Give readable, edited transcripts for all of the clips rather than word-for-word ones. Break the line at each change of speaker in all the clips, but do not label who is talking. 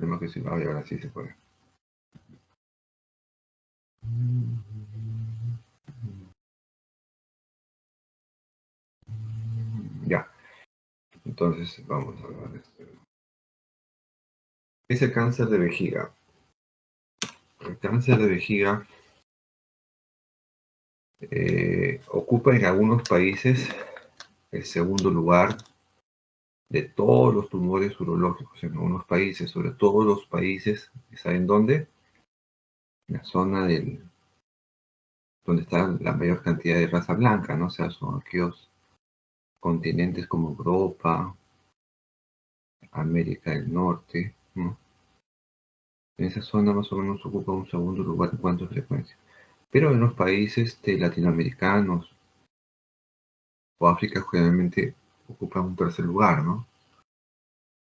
Esperemos que sí. Ay, ahora sí se puede. Ya. Entonces, vamos a ver. ¿Qué es el cáncer de vejiga? El cáncer de vejiga ocupa en algunos países el segundo lugar de todos los tumores urológicos en algunos países, sobre todo los países, ¿saben dónde? En la zona donde está la mayor cantidad de raza blanca, ¿no? O sea, son aquellos continentes como Europa, América del Norte, ¿no? En esa zona más o menos ocupa un segundo lugar en cuanto a frecuencia. Pero en los países latinoamericanos o África generalmente ocupan un tercer lugar, ¿no?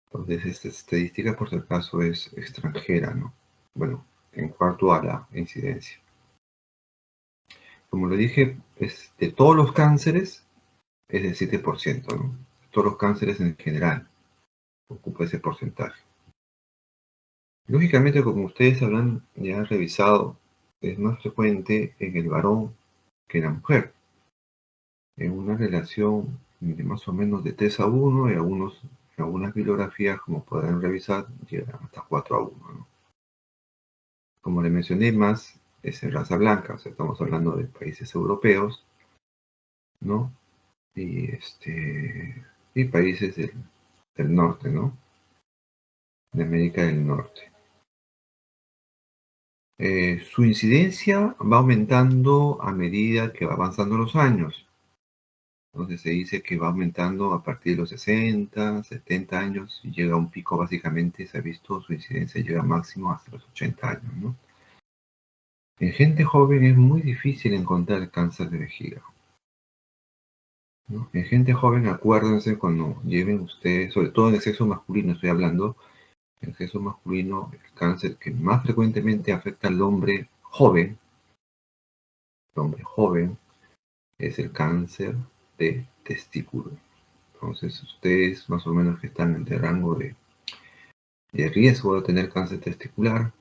Entonces esta estadística por si acaso es extranjera, ¿no? Bueno, en cuanto a la incidencia. Como le dije, de todos los cánceres es del 7%, ¿no? Todos los cánceres en general ocupa ese porcentaje. Lógicamente, como ustedes habrán ya revisado, es más frecuente en el varón que en la mujer. En una relación de más o menos de 3 a 1 y algunas bibliografías, como podrán revisar, llegan hasta 4 a 1, ¿no? Como le mencioné, más es en raza blanca, o sea, estamos hablando de países europeos, ¿no? Y países del norte, ¿no? De América del Norte. Su incidencia va aumentando a medida que va avanzando los años. Entonces se dice que va aumentando a partir de los 60, 70 años y llega a un pico, básicamente se ha visto su incidencia llega máximo hasta los 80 años, ¿no? En gente joven es muy difícil encontrar cáncer de vejiga, ¿no? En gente joven, acuérdense cuando lleven ustedes, sobre todo en el sexo masculino estoy hablando, en el sexo masculino el cáncer que más frecuentemente afecta al hombre joven, es el cáncer de testículo. Entonces ustedes más o menos que están en el rango de riesgo de tener cáncer testicular,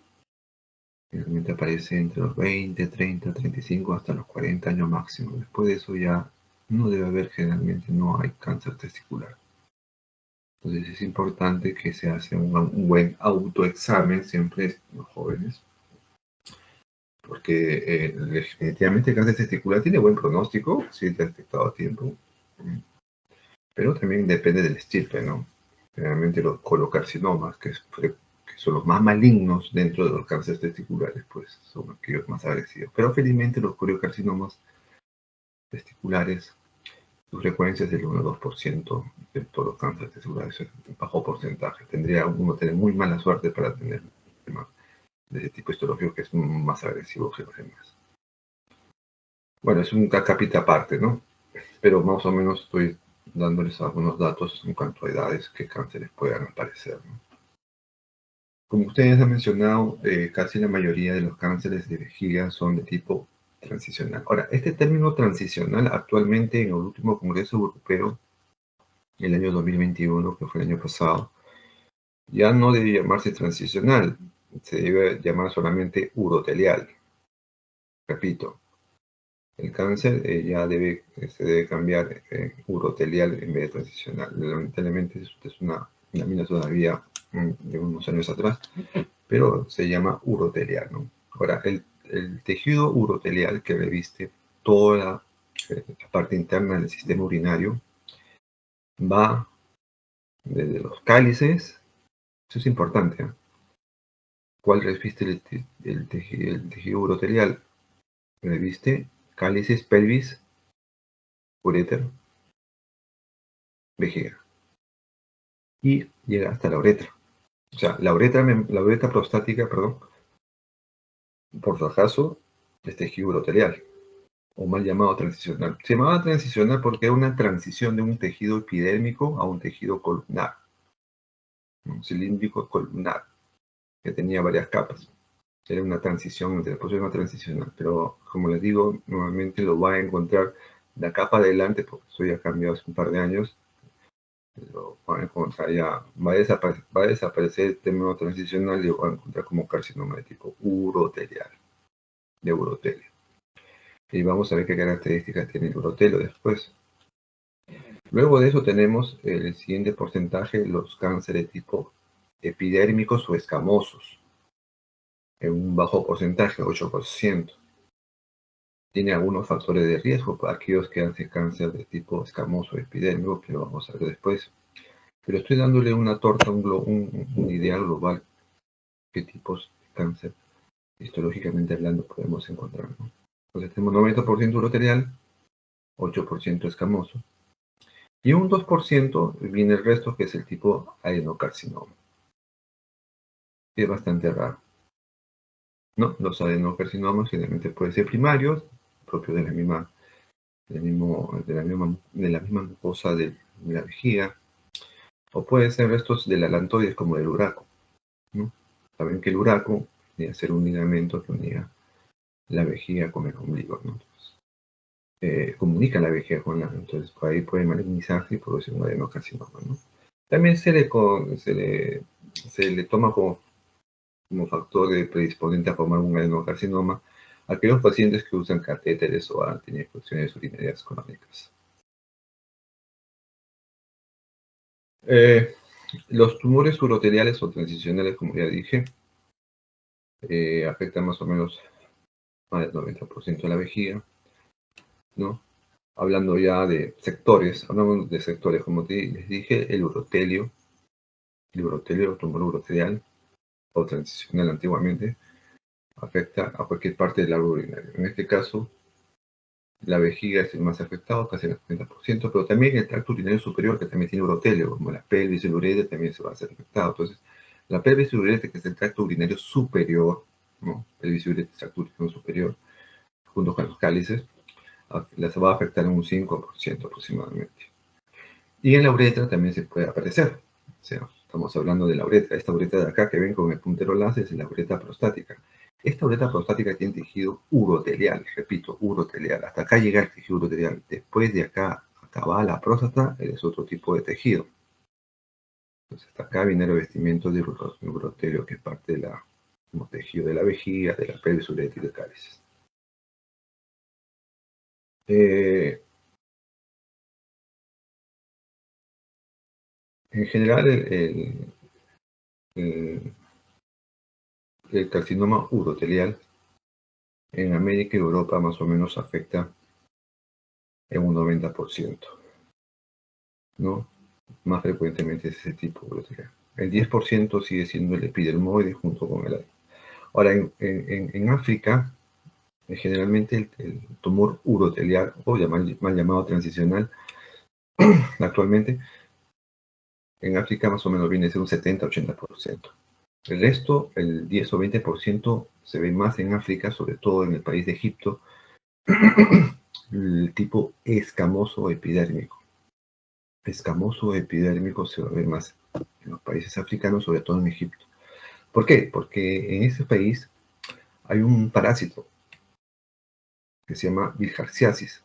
generalmente aparece entre los 20, 30, 35 hasta los 40 años máximo. Después de eso ya no debe haber, generalmente no hay cáncer testicular. Entonces es importante que se haga un buen autoexamen siempre en los jóvenes, porque definitivamente el cáncer testicular tiene buen pronóstico si es detectado a tiempo, pero también depende del estirpe, ¿no? Generalmente los colocarcinomas, que son los más malignos dentro de los cánceres testiculares, pues son aquellos más agresivos. Pero felizmente los coriocarcinomas testiculares, su frecuencia es del 1 o 2% de todos los cánceres testiculares, es un bajo porcentaje. Tendría uno tener muy mala suerte para tener de ese tipo histológico que es más agresivo que los demás. Bueno, es un capítulo aparte, ¿no? Pero más o menos estoy dándoles algunos datos en cuanto a edades que cánceres puedan aparecer, ¿no? Como ustedes han mencionado, casi la mayoría de los cánceres de vejiga son de tipo transicional. Ahora, este término transicional actualmente en el último Congreso Europeo, el año 2021, que fue el año pasado, ya no debe llamarse transicional, se debe llamar solamente urotelial. Repito, el cáncer se debe cambiar urotelial en vez de transicional. Lamentablemente es una mina todavía de unos años atrás, pero se llama urotelial, ¿no? Ahora, el tejido urotelial que reviste toda la parte interna del sistema urinario va desde los cálices, eso es importante, ¿eh? ¿Cuál reviste el tejido urotelial? Reviste cálices, pelvis, uréter, vejiga. Y llega hasta la uretra. O sea, la uretra prostática, perdón, por si acaso, es tejido urotelial, o mal llamado transicional. Se llamaba transicional porque era una transición de un tejido epidérmico a un tejido columnar, un cilíndrico columnar, que tenía varias capas. Era una transición, después era una transicional, pero como les digo, normalmente lo va a encontrar la capa de delante, porque eso ya cambió hace un par de años, lo van a encontrar ya, va a desaparecer el término transicional y lo van a encontrar como carcinoma de tipo urotelial, de urotelio. Y vamos a ver qué características tiene el urotelio después. Luego de eso tenemos el siguiente porcentaje, los cánceres tipo epidérmicos o escamosos, en un bajo porcentaje, 8%. Tiene algunos factores de riesgo para aquellos que hacen cáncer de tipo escamoso o epidérmico, que lo vamos a ver después. Pero estoy dándole una torta, un ideal global, qué tipos de cáncer, histológicamente hablando, podemos encontrar, ¿no? Entonces tenemos 90% urotelial, 8% escamoso, y un 2% viene el resto, que es el tipo adenocarcinoma, que es bastante raro, ¿no? Los adenocarcinomas generalmente pueden ser primarios, propios de la misma mucosa de la vejiga, o pueden ser restos del alantoides como del uraco, ¿no? Saben que el uraco tenía que ser un ligamento que unía la vejiga con el ombligo, ¿no? Entonces, comunica la vejiga con la, entonces por ahí puede malignizarse y producir un adenocarcinoma, ¿no? También se le toma como factor de predisponente a formar un adenocarcinoma a aquellos pacientes que usan catéteres o han tenido infecciones urinarias crónicas. Los tumores uroteliales o transicionales, como ya dije, afectan más o menos más del 90% de la vejiga, ¿no? Hablando ya de sectores, hablamos de sectores, como les dije, el urotelio, el tumor urotelial o transicional antiguamente, afecta a cualquier parte del árbol urinario. En este caso, la vejiga es el más afectado, casi el 90%, pero también el tracto urinario superior, que también tiene urotelio, como la pelvis y el uretre, también se va a ser afectado. Entonces, la pelvis y el uretre, que es el tracto urinario superior, ¿no? Pelvis y uretre, tracto urinario superior, junto con los cálices, las va a afectar en un 5% aproximadamente. Y en la uretra también se puede aparecer. O sea, estamos hablando de la uretra. Esta uretra de acá que ven con el puntero láser es la uretra prostática. Esta uretra prostática tiene tejido urotelial, repito, urotelial. Hasta acá llega el tejido urotelial. Después de acá, va la próstata, es otro tipo de tejido. Entonces, hasta acá viene el revestimiento de urotelio, que es parte del tejido de la vejiga, de la pelvis, uretra y de cálices. En general, el carcinoma urotelial en América y Europa más o menos afecta en un 90%, ¿no? Más frecuentemente es ese tipo de urotelial. El 10% sigue siendo el epidermoide junto con el... Ahora, en África, generalmente el tumor urotelial, o mal llamado transicional, actualmente, en África más o menos viene a ser un 70-80%. El resto, el 10 o 20%, se ve más en África, sobre todo en el país de Egipto, el tipo escamoso epidérmico. Escamoso epidérmico se va a ver más en los países africanos, sobre todo en Egipto. ¿Por qué? Porque en ese país hay un parásito que se llama bilharziasis.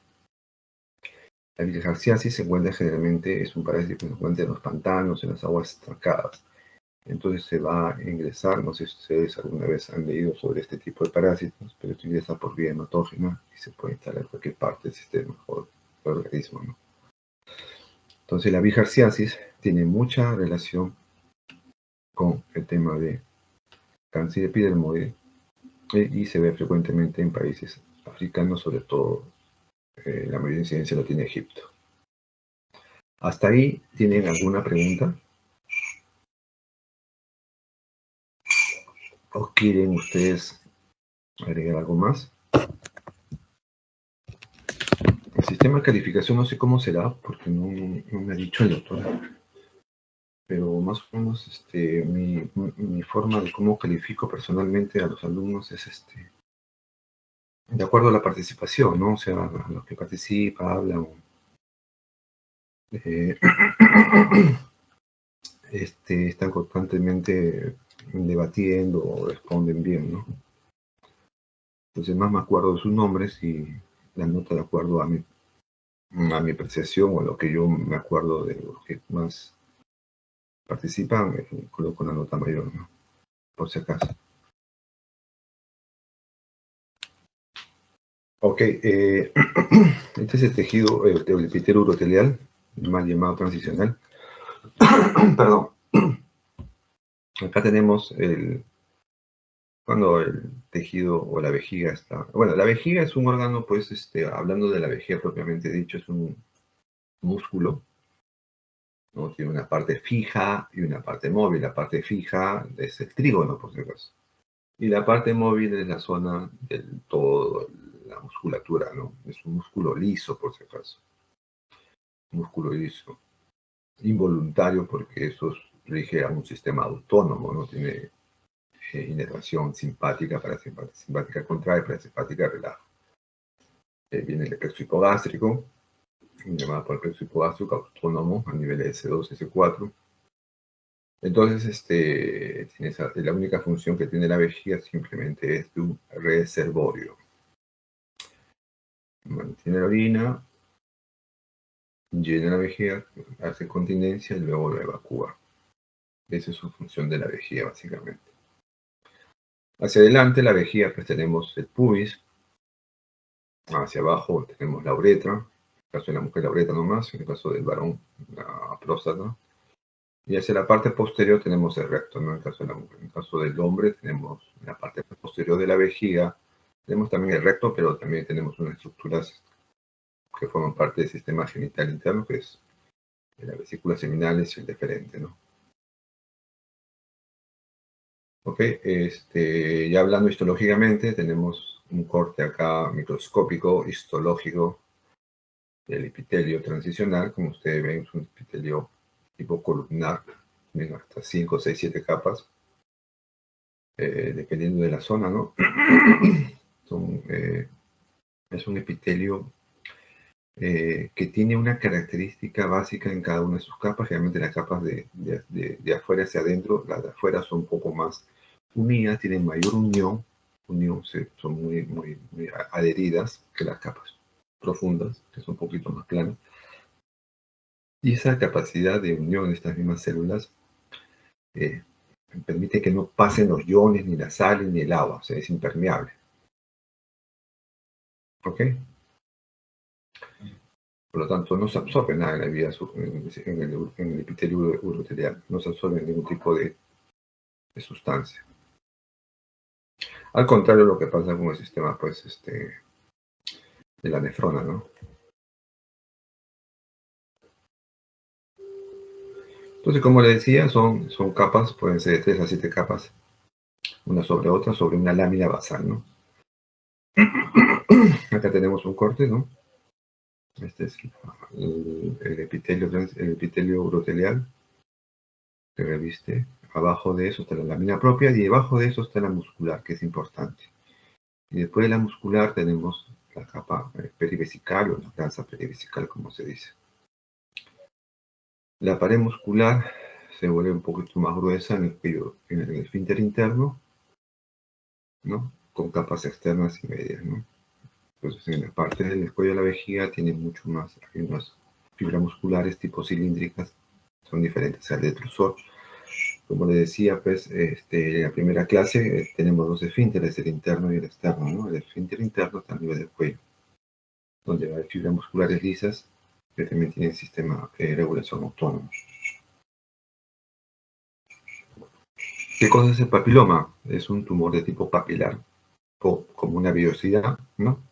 La bilharziasis se encuentra generalmente, es un parásito que se encuentra en los pantanos, en las aguas estancadas. Entonces se va a ingresar, no sé si ustedes alguna vez han leído sobre este tipo de parásitos, pero esto ingresa por vía hematógena y se puede instalar en cualquier parte del sistema o del organismo, ¿no? Entonces la bilharziasis tiene mucha relación con el tema de cáncer epidermoide y se ve frecuentemente en países africanos, sobre todo la mayor incidencia la tiene Egipto. ¿Hasta ahí tienen alguna pregunta? ¿O quieren ustedes agregar algo más? El sistema de calificación no sé cómo será, porque no me ha dicho el doctor. Pero más o menos mi forma de cómo califico personalmente a los alumnos es de acuerdo a la participación, ¿no? O sea, a los que participan, hablan, eh, están constantemente debatiendo o responden bien, ¿no? Entonces más me acuerdo de sus nombres y la nota de acuerdo a a mi percepción o lo que yo me acuerdo de los que más participan, coloco una nota mayor, ¿no? Por si acaso. Ok, este es el tejido, el epitelio urotelial, mal llamado transicional. Perdón. Acá tenemos cuando el tejido o la vejiga está... Bueno, la vejiga es un órgano, pues, hablando de la vejiga propiamente dicho, es un músculo, ¿no? Tiene una parte fija y una parte móvil. La parte fija es el trígono, por si acaso. Y la parte móvil es la zona del todo, la musculatura, ¿no? Es un músculo liso, por si acaso. Músculo liso. Involuntario porque eso rige a un sistema autónomo, ¿no? Tiene inervación simpática, parasimpática contrae, parasimpática relaja. Viene el plexo hipogástrico, llamado por el plexo hipogástrico autónomo a nivel de S2, S4. Entonces, la única función que tiene la vejiga simplemente es de un reservorio. Mantiene la orina, llena la vejiga, hace continencia y luego la evacúa. Esa es su función de la vejiga, básicamente. Hacia adelante, la vejiga, pues tenemos el pubis. Hacia abajo tenemos la uretra. En el caso de la mujer, la uretra nomás. En el caso del varón, la próstata. Y hacia la parte posterior tenemos el recto, ¿no? En el caso de la mujer. En el caso del hombre tenemos la parte posterior de la vejiga. Tenemos también el recto, pero también tenemos unas estructuras que forman parte del sistema genital interno, que es la vesícula seminal y el deferente, ¿no? Ok, ya hablando histológicamente, tenemos un corte acá microscópico, histológico, del epitelio transicional. Como ustedes ven, es un epitelio tipo columnar, tiene hasta 5, 6, 7 capas, dependiendo de la zona, ¿no? Es un epitelio que tiene una característica básica en cada una de sus capas. Generalmente las capas de afuera hacia adentro, las de afuera son un poco más unidas, tienen mayor unión, son muy adheridas que las capas profundas, que son un poquito más planas. Y esa capacidad de unión de estas mismas células eh, permite que no pasen los iones, ni la sal, ni el agua, o sea, es impermeable. ¿Ok? Por lo tanto, no se absorbe nada en la vida, en el epitelio urotelial, no se absorbe ningún tipo de sustancia. Al contrario de lo que pasa con el sistema, pues, de la nefrona, ¿no? Entonces, como le decía, son capas, pueden ser de 3 a 7 capas, una sobre otra, sobre una lámina basal, ¿no? Acá tenemos un corte, ¿no? Este es el epitelio urotelial que reviste. Abajo de eso está la lámina propia y debajo de eso está la muscular, que es importante. Y después de la muscular tenemos la capa perivesical o la grasa perivesical, como se dice. La pared muscular se vuelve un poquito más gruesa en el esfínter interno, ¿no? Con capas externas y medias, ¿no? Entonces, en la parte del cuello de la vejiga tiene mucho más, hay unas fibras musculares tipo cilíndricas, son diferentes al detrusor. Como le decía, pues, en la primera clase tenemos dos esfínteres, el interno y el externo, ¿no? El esfínter interno está a nivel del cuello, donde hay fibras musculares lisas que también tienen sistema de regulación autónomo. ¿Qué cosa es el papiloma? Es un tumor de tipo papilar, como una vellosidad, ¿no?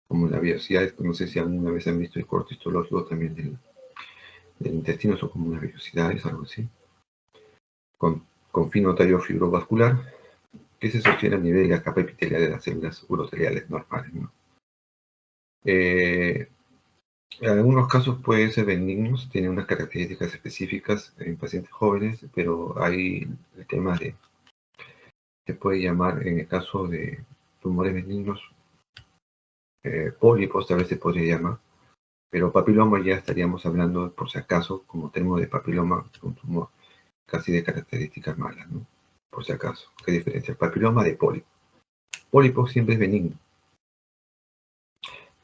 Como la vellosidad, no sé si alguna vez han visto el corte histológico también del intestino, son como unas vellosidades, algo así, con fino tallo fibrovascular, que se sostiene a nivel de la capa epitelial de las células uroteliales normales, ¿no? En algunos casos pueden ser benignos, tienen unas características específicas en pacientes jóvenes, pero hay el tema de, se puede llamar, en el caso de tumores benignos, pólipos tal vez se podría llamar, pero papiloma ya estaríamos hablando, por si acaso, como término de papiloma, un tumor casi de características malas, ¿no? Por si acaso, ¿qué diferencia? Papiloma de pólipo. Pólipo siempre es benigno.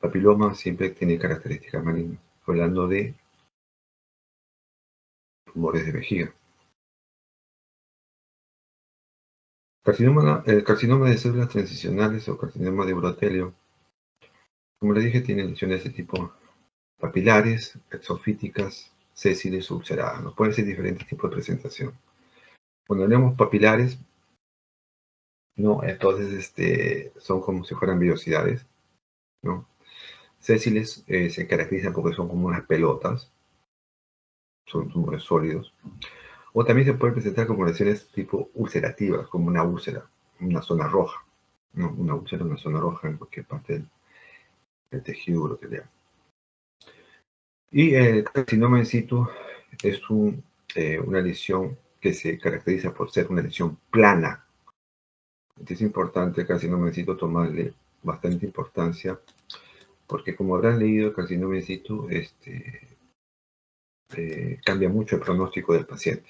papiloma siempre tiene características malignas, hablando de tumores de vejiga. El carcinoma de células transicionales o carcinoma de urotelio, como le dije, tiene lesiones de tipo papilares, exofíticas, sésiles o ulceradas. ¿No? Pueden ser diferentes tipos de presentación. Cuando hablamos papilares, ¿no? Entonces son como si fueran vellosidades, ¿no? Sésiles se caracterizan porque son como unas pelotas, son tumores sólidos. O también se puede presentar como lesiones tipo ulcerativas, como una úlcera, una zona roja, ¿no? Una úlcera, una zona roja en cualquier parte del tejido uroteliano. Y el carcinoma in situ es una lesión que se caracteriza por ser una lesión plana. Es importante el carcinoma in situ tomarle bastante importancia, porque como habrán leído, el carcinoma in situ cambia mucho el pronóstico del paciente.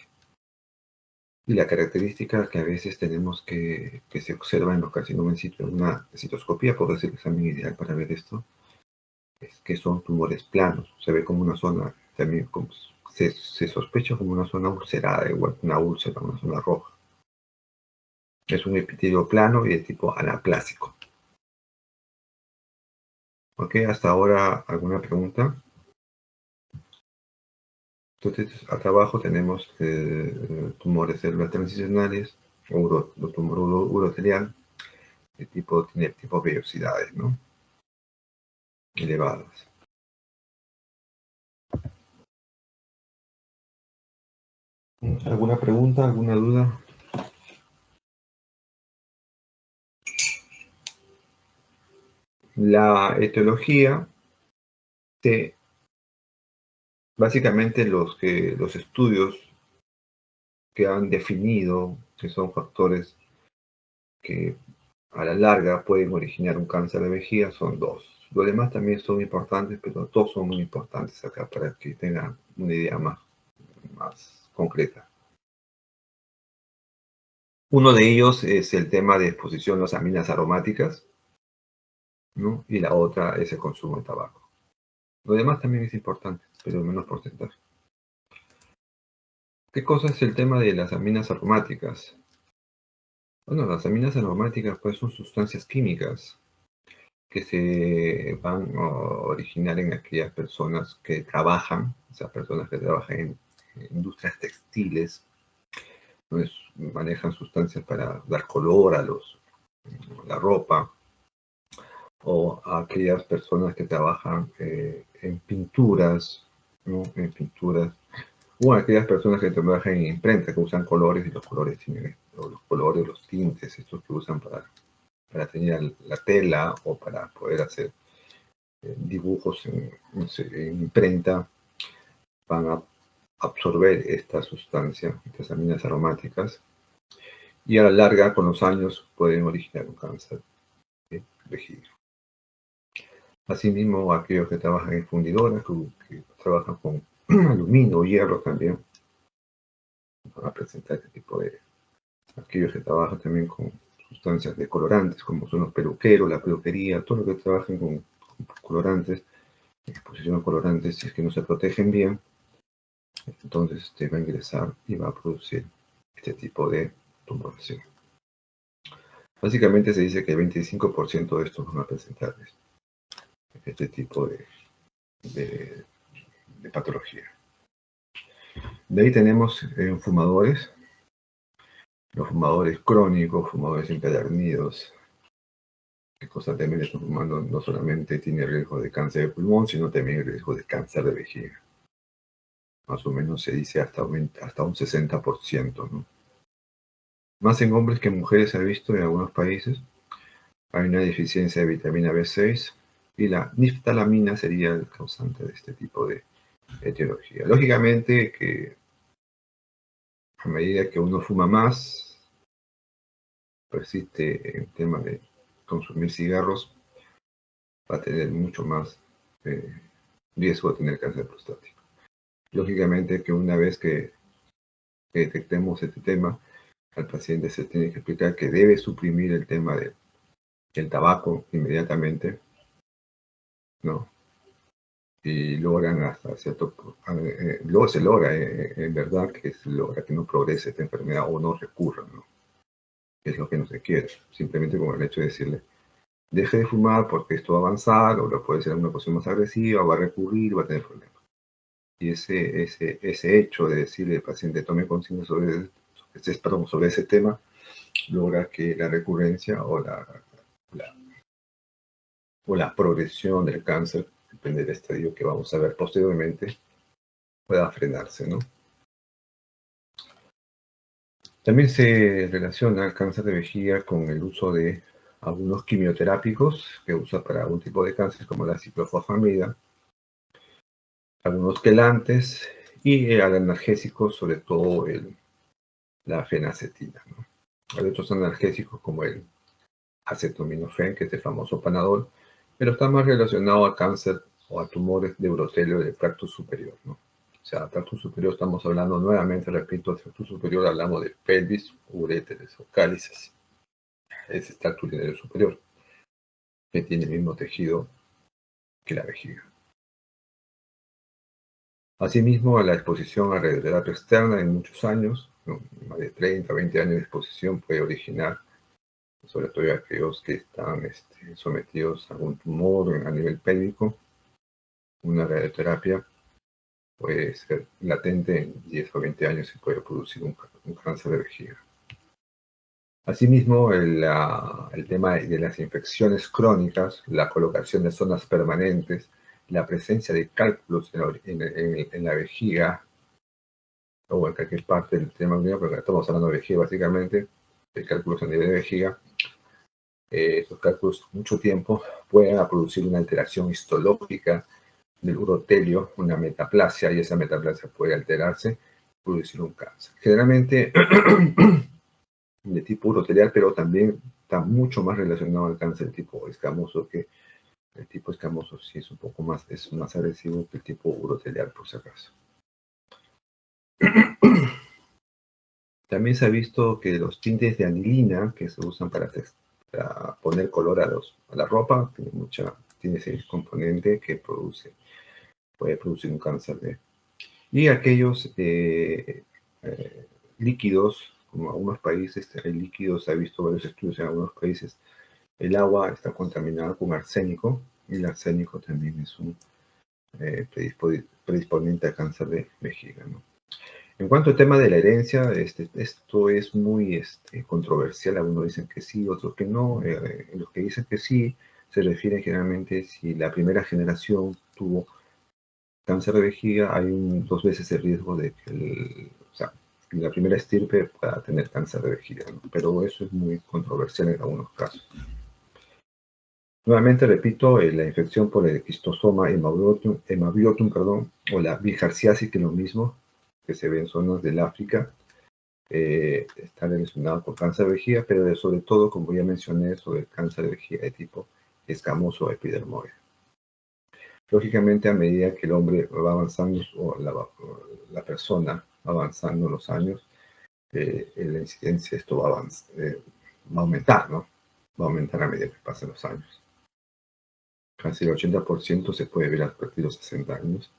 Y la característica que a veces tenemos que se observa en los carcinomas in situ, en una citoscopía, por decir el examen ideal para ver esto, es que son tumores planos. Se ve como una zona, también se sospecha como una zona ulcerada, igual que una úlcera, una zona roja. Es un epitelio plano y de tipo anaplásico. ¿Ok? Hasta ahora, ¿alguna pregunta? Entonces, acá abajo tenemos tumores células transicionales, tumor urotelial, tiene tipo vellosidades, ¿no? Elevadas. ¿Alguna pregunta, alguna duda? La etiología, básicamente los estudios que han definido que son factores que a la larga pueden originar un cáncer de vejiga son dos. Los demás también son importantes, pero dos son muy importantes acá para que tengan una idea más concreta. Uno de ellos es el tema de exposición a las aminas aromáticas, ¿no? Y la otra es el consumo de tabaco. Lo demás también es importante, pero en menos porcentaje. ¿Qué cosa es el tema de las aminas aromáticas? Bueno, las aminas aromáticas pues son sustancias químicas que se van a originar en aquellas personas que trabajan, o sea, personas que trabajan en industrias textiles, pues, manejan sustancias para dar color a la ropa, o a aquellas personas que trabajan en pinturas, ¿no? En pinturas, o a aquellas personas que trabajan en imprenta, que usan colores, y los colores tienen, o los colores, los tintes, estos que usan para teñir la tela o para poder hacer dibujos en imprenta, van a absorber esta sustancia, estas aminas aromáticas, y a la larga, con los años, pueden originar un cáncer de vejiga. Asimismo, aquellos que trabajan en fundidoras, que trabajan con aluminio o hierro también, van a presentar este tipo de... Aquellos que trabajan también con sustancias de colorantes, como son los peluqueros, la peluquería, todo lo que trabajen con colorantes, exposición a colorantes, si es que no se protegen bien, entonces va a ingresar y va a producir este tipo de tumoración. Básicamente se dice que el 25% de estos van a presentar este tipo de patología. De ahí tenemos fumadores, los fumadores crónicos, fumadores empedernidos. ¿Qué cosa también están fumando? No solamente tiene riesgo de cáncer de pulmón, sino también el riesgo de cáncer de vejiga. Más o menos se dice hasta un 60%, ¿no? Más en hombres que en mujeres se ha visto en algunos países. Hay una deficiencia de vitamina B6 y la niftalamina sería el causante de este tipo de etiología. Lógicamente que a medida que uno fuma más, persiste el tema de consumir cigarros, va a tener mucho más riesgo de tener cáncer prostático. Lógicamente que una vez que detectemos este tema, al paciente se tiene que explicar que debe suprimir el tema del tabaco inmediatamente, ¿no? Y logran hasta cierto, luego se logra, en verdad, que se logra que no progrese esta enfermedad o no recurra, ¿no? Es lo que no se quiere, simplemente con el hecho de decirle, deje de fumar porque esto va a avanzar, o lo puede ser una posición más agresiva, va a recurrir, va a tener problemas. Y ese hecho de decirle al paciente tome conciencia sobre ese tema, logra que la recurrencia o la progresión del cáncer, depende del estadio que vamos a ver posteriormente, pueda frenarse, ¿no? También se relaciona el cáncer de vejiga con el uso de algunos quimioterápicos que usa para algún tipo de cáncer, como la ciclofosfamida, algunos quelantes y analgésicos, sobre todo la fenacetina, ¿no? Hay otros analgésicos como el acetaminofén, que es el famoso Panadol, pero está más relacionado a cáncer o a tumores de urotelio del tracto superior, ¿no? O sea, tracto superior estamos hablando nuevamente, repito, el tracto superior hablamos de pelvis, uréteres o cálices. Es el tracto urinario superior, que tiene el mismo tejido que la vejiga. Asimismo, la exposición a radioterapia externa en muchos años, ¿no? Más de 30, 20 años de exposición, puede originar, sobre todo aquellos que están sometidos a algún tumor a nivel pélvico, una radioterapia puede ser latente en 10 o 20 años y puede producir un cáncer de vejiga. Asimismo, el tema de las infecciones crónicas, la colocación de zonas permanentes, la presencia de cálculos en la vejiga o en cualquier parte del tema urinario, porque estamos hablando de vejiga básicamente, de cálculos a nivel de vejiga, esos cálculos mucho tiempo pueden producir una alteración histológica del urotelio, una metaplasia, y esa metaplasia puede alterarse, producir un cáncer. Generalmente de tipo urotelial, pero también está mucho más relacionado al cáncer de tipo escamoso, que el tipo escamoso sí es un poco más, es más agresivo que el tipo urotelial, por si acaso. También se ha visto que los tintes de anilina que se usan para poner color a la ropa tiene ese componente que puede producir un cáncer. Y aquellos líquidos, como algunos países, hay líquidos, se ha visto varios estudios en algunos países, el agua está contaminada con arsénico, y el arsénico también es un predisponente a cáncer de vejiga, ¿no? En cuanto al tema de la herencia, esto es muy controversial. Algunos dicen que sí, otros que no. Los que dicen que sí se refieren generalmente si la primera generación tuvo cáncer de vejiga, hay 2 veces el riesgo de que la primera estirpe pueda tener cáncer de vejiga, ¿no? Pero eso es muy controversial en algunos casos. Nuevamente repito, la infección por el esquistosoma hemabiotum, o la bilharziasis, que es lo mismo, que se ve en zonas del África, está relacionado con cáncer de vejiga, pero sobre todo, como ya mencioné, sobre el cáncer de vejiga de tipo escamoso epidermoide. Lógicamente, a medida que el hombre va avanzando, o la persona va avanzando en los años, la incidencia, esto va a aumentar, ¿no? Va a aumentar a medida que pasen los años. Casi el 80% se puede ver a partir de los 60 años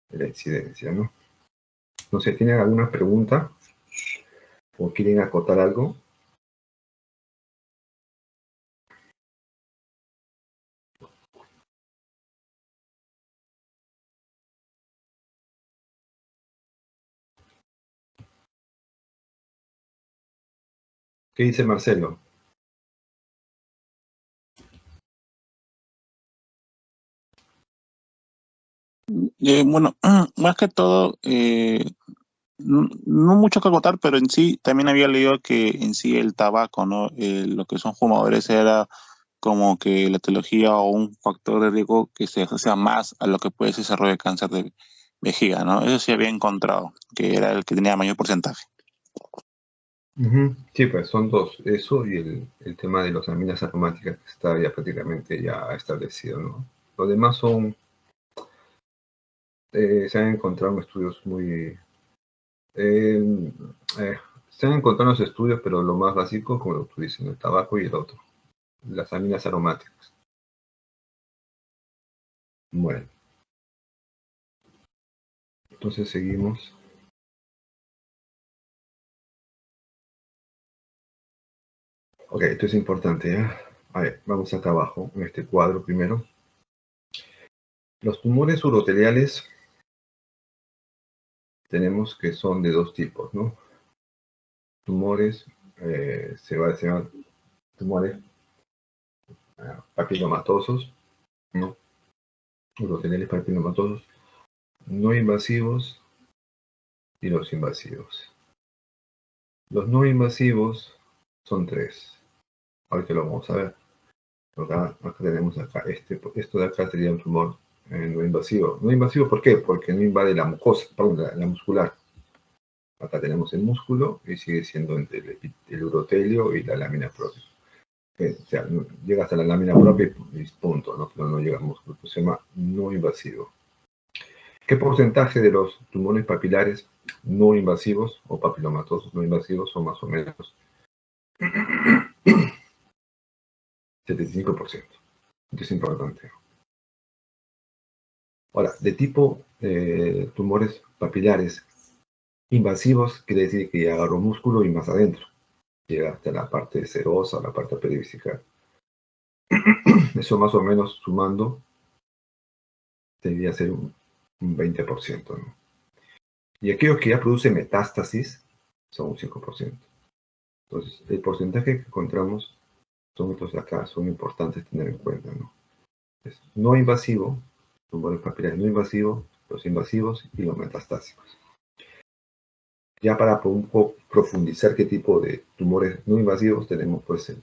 de la incidencia, ¿no? No sé, ¿tienen alguna pregunta? ¿O quieren acotar algo? ¿Qué dice Marcelo?
Bueno, más que todo, no mucho que acotar, pero en sí también había leído que en sí el tabaco, ¿no? Lo que son fumadores era como que la etiología o un factor de riesgo que se asocia más a lo que puede ser desarrollo de cáncer de vejiga, ¿no? Eso sí había encontrado, que era el que tenía mayor porcentaje.
Sí, pues son dos, eso y el tema de las aminas aromáticas, que está ya prácticamente ya establecido, ¿no? Lo demás son, se han encontrado estudios se han encontrado los estudios, pero lo más básico, como tú dices, el tabaco y el otro, las aminas aromáticas. Bueno, entonces seguimos. Ok, esto es importante, ¿eh? A ver, vamos acá abajo, en este cuadro primero. Los tumores uroteliales tenemos que son de dos tipos, ¿no? Tumores, tumores papilomatosos, ¿no? Uroteliales papilomatosos, no invasivos y los invasivos. Los no invasivos son tres. Ahorita lo vamos a ver. Acá tenemos esto de acá sería un tumor no invasivo. No invasivo, ¿por qué? Porque no invade la mucosa, perdón, la muscular. Acá tenemos el músculo y sigue siendo entre el urotelio y la lámina propia. O sea, llega hasta la lámina propia y punto, ¿no? Pero no llega al músculo. Pues se llama no invasivo. ¿Qué porcentaje de los tumores papilares no invasivos o papilomatosos no invasivos son más o menos 75%? Esto es importante. Ahora, de tipo tumores papilares invasivos, quiere decir que ya agarró músculo y más adentro. Llega hasta la parte serosa, la parte perivesical. Eso más o menos sumando debería ser un 20%, ¿no? Y aquellos que ya producen metástasis son un 5%. Entonces, el porcentaje que encontramos son estos de acá, son importantes tener en cuenta, ¿no? Es no invasivo, tumores papilares no invasivos, los invasivos y los metastásicos. Ya para un poco profundizar qué tipo de tumores no invasivos tenemos pues el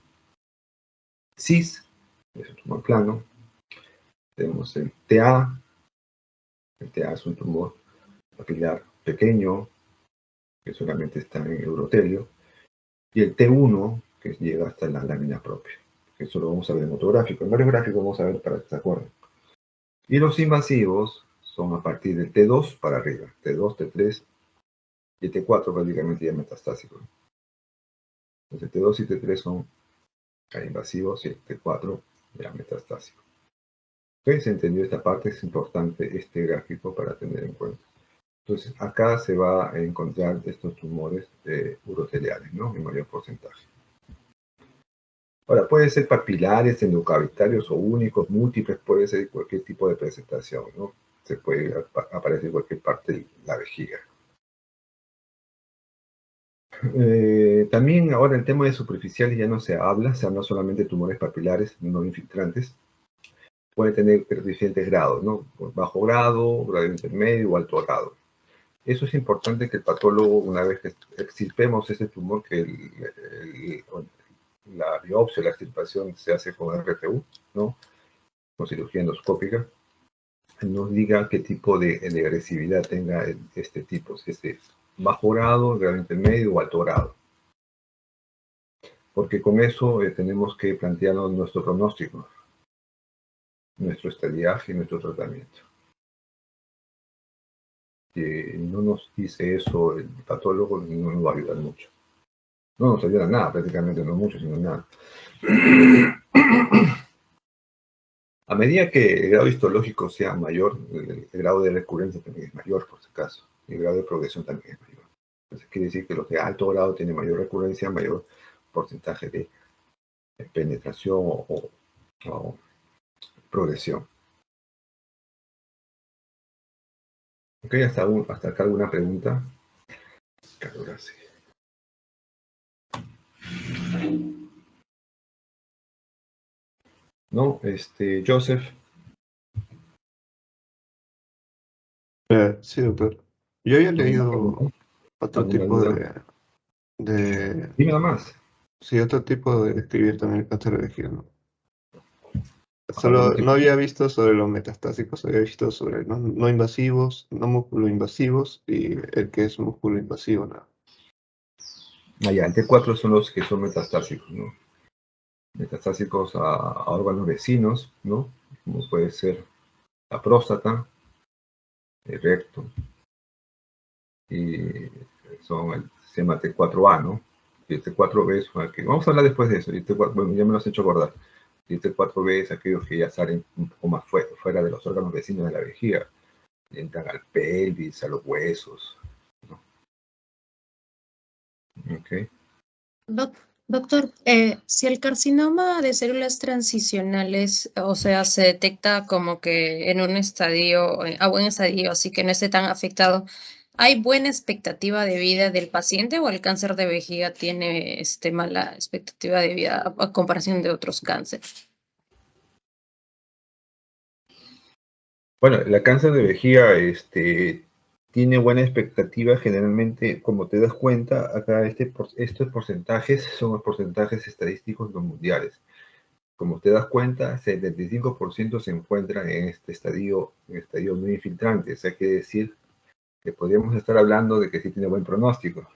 CIS, es un tumor plano, tenemos el TA es un tumor papilar pequeño, que solamente está en el urotelio, y el T1, que llega hasta la lámina propia. Eso lo vamos a ver en otro gráfico. En varios gráficos vamos a ver para que se acuerden. Y los invasivos son a partir del T2 para arriba. T2, T3 y T4 prácticamente ya metastásicos. Entonces T2 y T3 son invasivos y el T4 ya metastásico. ¿Ok? ¿Se entendió esta parte? Es importante este gráfico para tener en cuenta. Entonces acá se va a encontrar estos tumores uroteliales, ¿no? En mayor porcentaje. Ahora, pueden ser papilares, endocavitarios o únicos, múltiples, puede ser cualquier tipo de presentación, ¿no? Se puede aparecer en cualquier parte de la vejiga. También ahora el tema de superficiales ya no se habla solamente de tumores papilares no infiltrantes. Puede tener diferentes grados, ¿no? Bajo grado, grado intermedio o alto grado. Eso es importante que el patólogo, una vez que extirpemos ese tumor, que la biopsia, la extirpación se hace con RTU, ¿no? Con cirugía endoscópica, nos diga qué tipo de agresividad tenga este tipo, si es bajo grado, grado intermedio o alto grado. Porque con eso tenemos que plantearnos nuestro pronóstico, nuestro estadiaje y nuestro tratamiento. Si no nos dice eso el patólogo, no nos va a ayudar mucho. No nos ayuda nada, prácticamente no mucho, sino nada. A medida que el grado histológico sea mayor, el grado de recurrencia también es mayor, por si acaso. Y el grado de progresión también es mayor. Entonces quiere decir que los de alto grado tienen mayor recurrencia, mayor porcentaje de penetración o progresión. Ok, hasta acá alguna pregunta. Ahora sí. No, Joseph.
Sí, doctor. Yo había leído otro tipo de
Dime nada más.
sí, otro tipo de escribir también el cáncer de vejiga, ¿no?
Algún
Solo no
tipo.
había visto sobre los metastásicos, había visto sobre no invasivos, no músculo invasivos y el que es músculo invasivo, ¿no?
Ya, el T4 son los que son metastásicos, ¿no? Metastásicos a órganos vecinos, ¿no? Como puede ser la próstata, el recto, y son el sistema T4A, ¿no? Y el T4B es que vamos a hablar después de eso, y T4, bueno, ya me lo has hecho acordar. Y este 4B es aquellos que ya salen un poco más fuera de los órganos vecinos de la vejiga. Entran al pelvis, a los huesos, ¿no? Okay.
Doctor, si el carcinoma de células transicionales, o sea, se detecta como que en un estadio, a buen estadio, así que no esté tan afectado, ¿hay buena expectativa de vida del paciente o el cáncer de vejiga tiene mala expectativa de vida a comparación de otros cánceres?
Bueno, la cáncer de vejiga tiene buena expectativa generalmente, como te das cuenta, acá estos porcentajes son los porcentajes estadísticos de los mundiales. Como te das cuenta, 75% se encuentran en este estadio no infiltrante. O sea, quiere decir que podríamos estar hablando de que sí tiene buen pronóstico.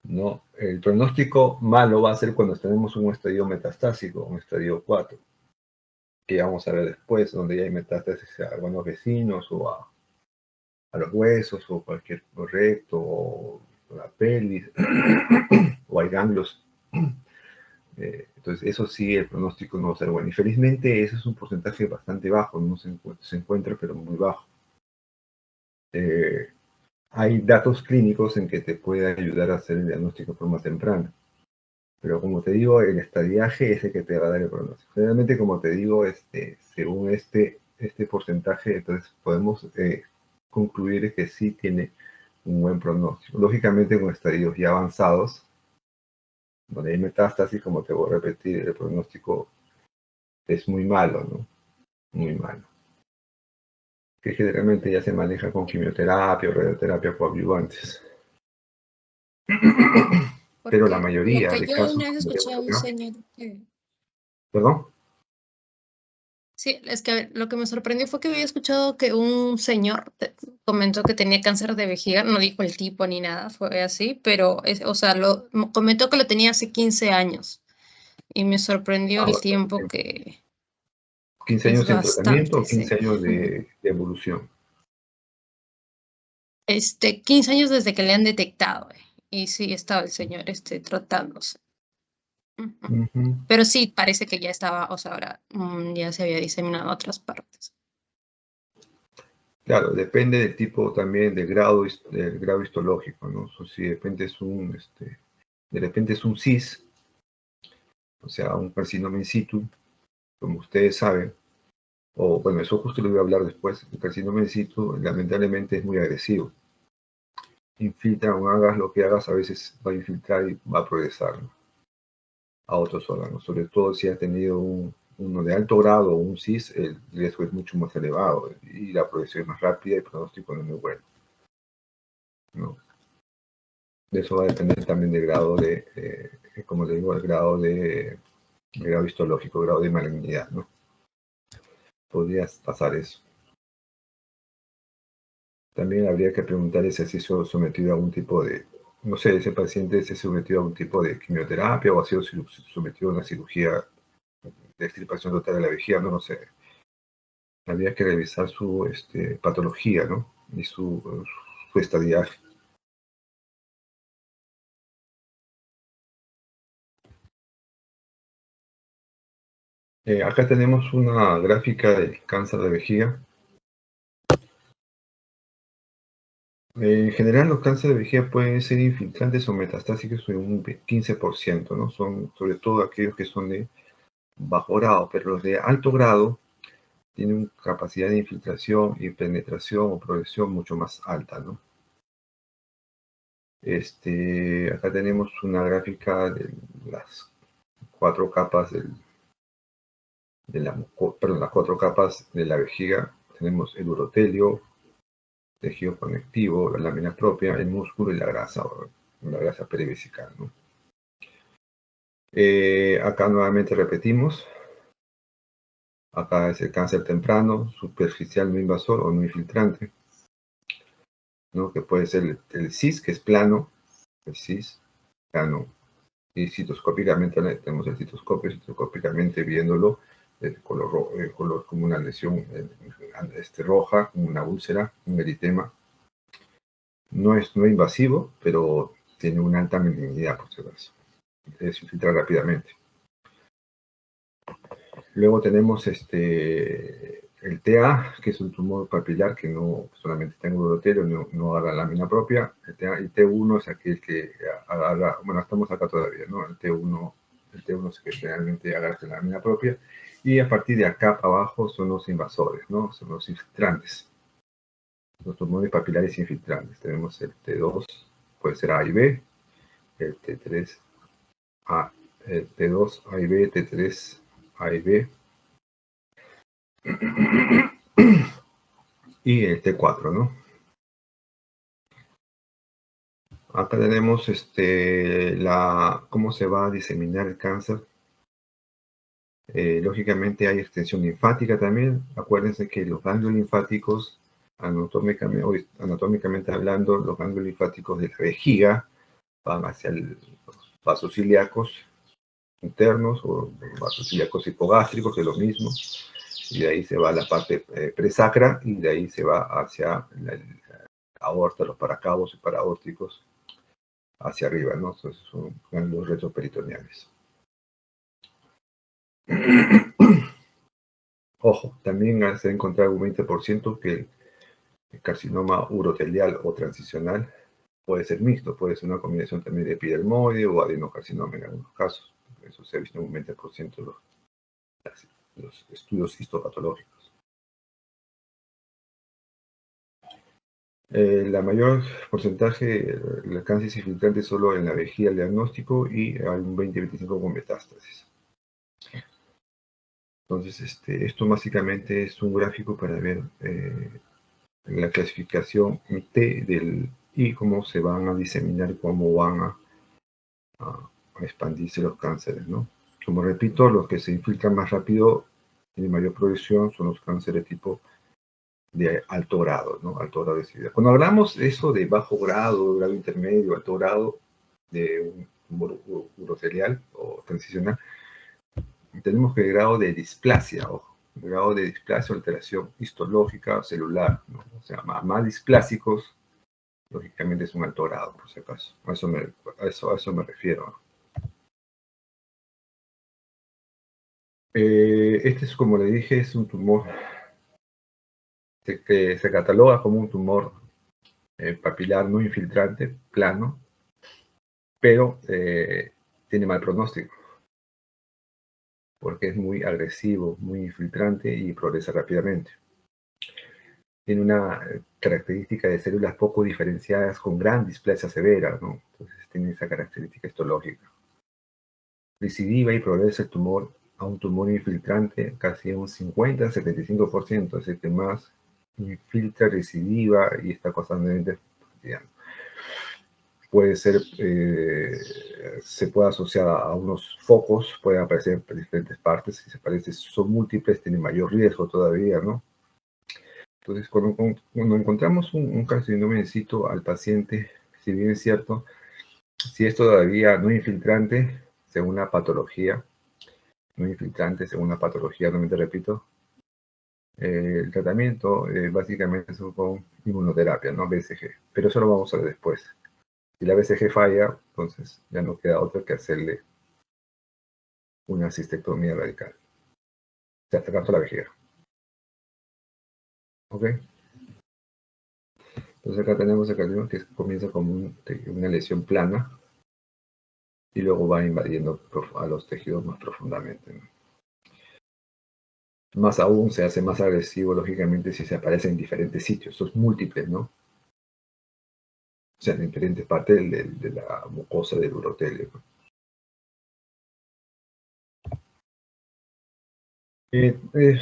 No, el pronóstico malo va a ser cuando tenemos un estadio metastásico, un estadio 4, que ya vamos a ver después, donde ya hay metástasis a órganos vecinos o a los huesos o cualquier recto o la pelvis o hay ganglios. Entonces, eso sí, el pronóstico no va a ser bueno. Y felizmente, ese es un porcentaje bastante bajo, no se encuentra, pero muy bajo. Hay datos clínicos en que te puede ayudar a hacer el diagnóstico de forma temprana. Pero como te digo, el estadiaje es el que te va a dar el pronóstico. Generalmente, como te digo, según este porcentaje, entonces podemos concluir que sí tiene un buen pronóstico. Lógicamente, con estadios ya avanzados, donde hay metástasis, como te voy a repetir, el pronóstico es muy malo, ¿no? Muy malo. Que generalmente ya se maneja con quimioterapia o radioterapia coadyuvantes. Pero la
Porque lo
mayoría
que
de
yo
casos...
una vez escuché a un señor que...
¿Perdón?
Sí, es que lo que me sorprendió fue que había escuchado que un señor comentó que tenía cáncer de vejiga, no dijo el tipo ni nada, fue así, pero, o sea, comentó que lo tenía hace 15 años y me sorprendió
Ah,
el
bastante
tiempo
tiempo.
que
15
es
años en tratamiento
bastante,
o 15
sí.
años de evolución.
15 años desde que le han detectado, y sí estaba el señor tratándose. Ujú.
Ujú.
Pero sí, parece que ya estaba, o sea, ahora ya se había diseminado a otras partes.
Claro, depende del tipo también del grado histológico, ¿no? O si de repente es un CIS, o sea, un carcinoma in situ, como ustedes saben, o bueno, eso justo lo voy a hablar después. El carcinoma in situ lamentablemente es muy agresivo. Infiltra o hagas lo que hagas, a veces va a infiltrar y va a progresar, ¿no?, a otros órganos, sobre todo si ha tenido uno de alto grado o un CIS, el riesgo es mucho más elevado y la progresión es más rápida y el pronóstico no es muy bueno, ¿no? De eso va a depender también del grado como le digo, el grado histológico, el grado de malignidad, ¿no? Podría pasar eso. También habría que preguntarle si ha sido sometido a algún tipo de, no sé, ese paciente se ha sometido a algún tipo de quimioterapia o ha sido sometido a una cirugía de extirpación total de la vejiga, no lo sé. Habría que revisar su patología, ¿no? Y su estadiaje. Acá tenemos una gráfica del cáncer de vejiga. En general, los cánceres de vejiga pueden ser infiltrantes o metastásicos en un 15%, ¿no? Son sobre todo aquellos que son de bajo grado, pero los de alto grado tienen una capacidad de infiltración y penetración o progresión mucho más alta, ¿no? Acá tenemos una gráfica de las 4 capas las 4 capas de la vejiga. Tenemos el urotelio, tejido conectivo, la lámina propia, el músculo y la grasa perivesical, ¿no? Acá nuevamente repetimos. Acá es el cáncer temprano, superficial no invasor o no infiltrante, ¿no? Que puede ser el CIS, que es plano, el CIS, plano. Y citoscópicamente tenemos el citoscópicamente viéndolo, el color como una lesión roja, como una úlcera, un eritema. No es invasivo, pero tiene una alta malignidad, por si acaso. Se infiltra rápidamente. Luego tenemos el TA, que es un tumor papilar que no solamente está en urotelio, no agarra lámina propia. El T1 es aquel que agarra, bueno, estamos acá todavía, ¿no? El T1 es que generalmente agarra la lámina propia. Y a partir de acá para abajo son los invasores, ¿no? Son los infiltrantes. Los tumores papilares infiltrantes. Tenemos el T2, puede ser A y B, el T3, el T2, A y B, T3, A y B, y el T4, ¿no? Acá tenemos cómo se va a diseminar el cáncer. Lógicamente hay extensión linfática también. Acuérdense que los ganglios linfáticos, anatómicamente hablando, los ganglios linfáticos de la vejiga van hacia los vasos ilíacos internos o los vasos ilíacos hipogástricos, que es lo mismo. Y de ahí se va a la parte presacra y de ahí se va hacia la aorta, los paracabos y paraórticos hacia arriba, ¿no? Entonces son ganglios retroperitoneales. Ojo, también se ha encontrado un 20% que el carcinoma urotelial o transicional puede ser mixto, puede ser una combinación también de epidermoide o adenocarcinoma en algunos casos. Eso se ha visto en un 20% de los estudios histopatológicos. La mayor porcentaje del cáncer es infiltrante solo en la vejiga al diagnóstico y hay un 20-25% con metástasis. Entonces, esto básicamente es un gráfico para ver la clasificación T y cómo se van a diseminar, cómo van a expandirse los cánceres, ¿no? Como repito, los que se infiltran más rápido y de mayor progresión son los cánceres tipo de alto grado, ¿no? Alto grado de severidad. Cuando hablamos eso de bajo grado, grado intermedio, alto grado de un tumor urotelial o transicional, tenemos que el grado de displasia, ojo, el grado de displasia o alteración histológica o celular, ¿no? O sea, más displásicos, lógicamente es un alto grado, por si acaso. A eso me refiero. Este es, como le dije, es un tumor que se cataloga como un tumor papilar no infiltrante, plano, pero tiene mal pronóstico, porque es muy agresivo, muy infiltrante y progresa rápidamente. Tiene una característica de células poco diferenciadas con gran displasia severa, ¿no? Entonces tiene esa característica histológica. Recidiva y progresa el tumor a un tumor infiltrante casi un 50-75%, es decir, que más infiltra, recidiva y está constantemente fastidiando. Puede ser, se puede asociar a unos focos, pueden aparecer en diferentes partes, si se parece, son múltiples, tienen mayor riesgo todavía, ¿no? Entonces, cuando encontramos un carcinoma in situ al paciente, si bien es cierto, si es todavía no infiltrante, según la patología, no infiltrante, según la patología, nuevamente repito, el tratamiento básicamente es con inmunoterapia, ¿no? BCG, pero eso lo vamos a ver después. Si la BCG falla, entonces ya no queda otra que hacerle una cistectomía radical. O sea, sacando la vejiga. ¿Ok? Entonces acá tenemos el carcinoma que comienza como una lesión plana y luego va invadiendo a los tejidos más profundamente, ¿no? Más aún se hace más agresivo, lógicamente, si se aparece en diferentes sitios. Son múltiples, ¿no? O sea, en diferentes partes de la mucosa del urotelio, ¿no?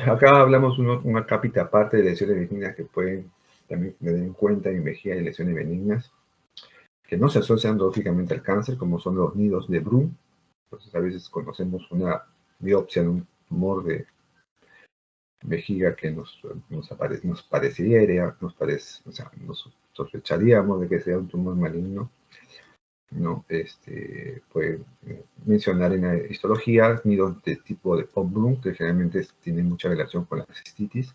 Acá hablamos una cápita aparte de lesiones benignas que pueden también tener en cuenta en vejiga y lesiones benignas, que no se asocian lógicamente al cáncer, como son los nidos de Brun. Entonces, a veces conocemos una biopsia de un tumor de vejiga que nos pareciera, o sea, nos sospecharíamos de que sea un tumor maligno, ¿no? Puede mencionar en la histología nidos de tipo de Brun, que generalmente tienen mucha relación con la cistitis.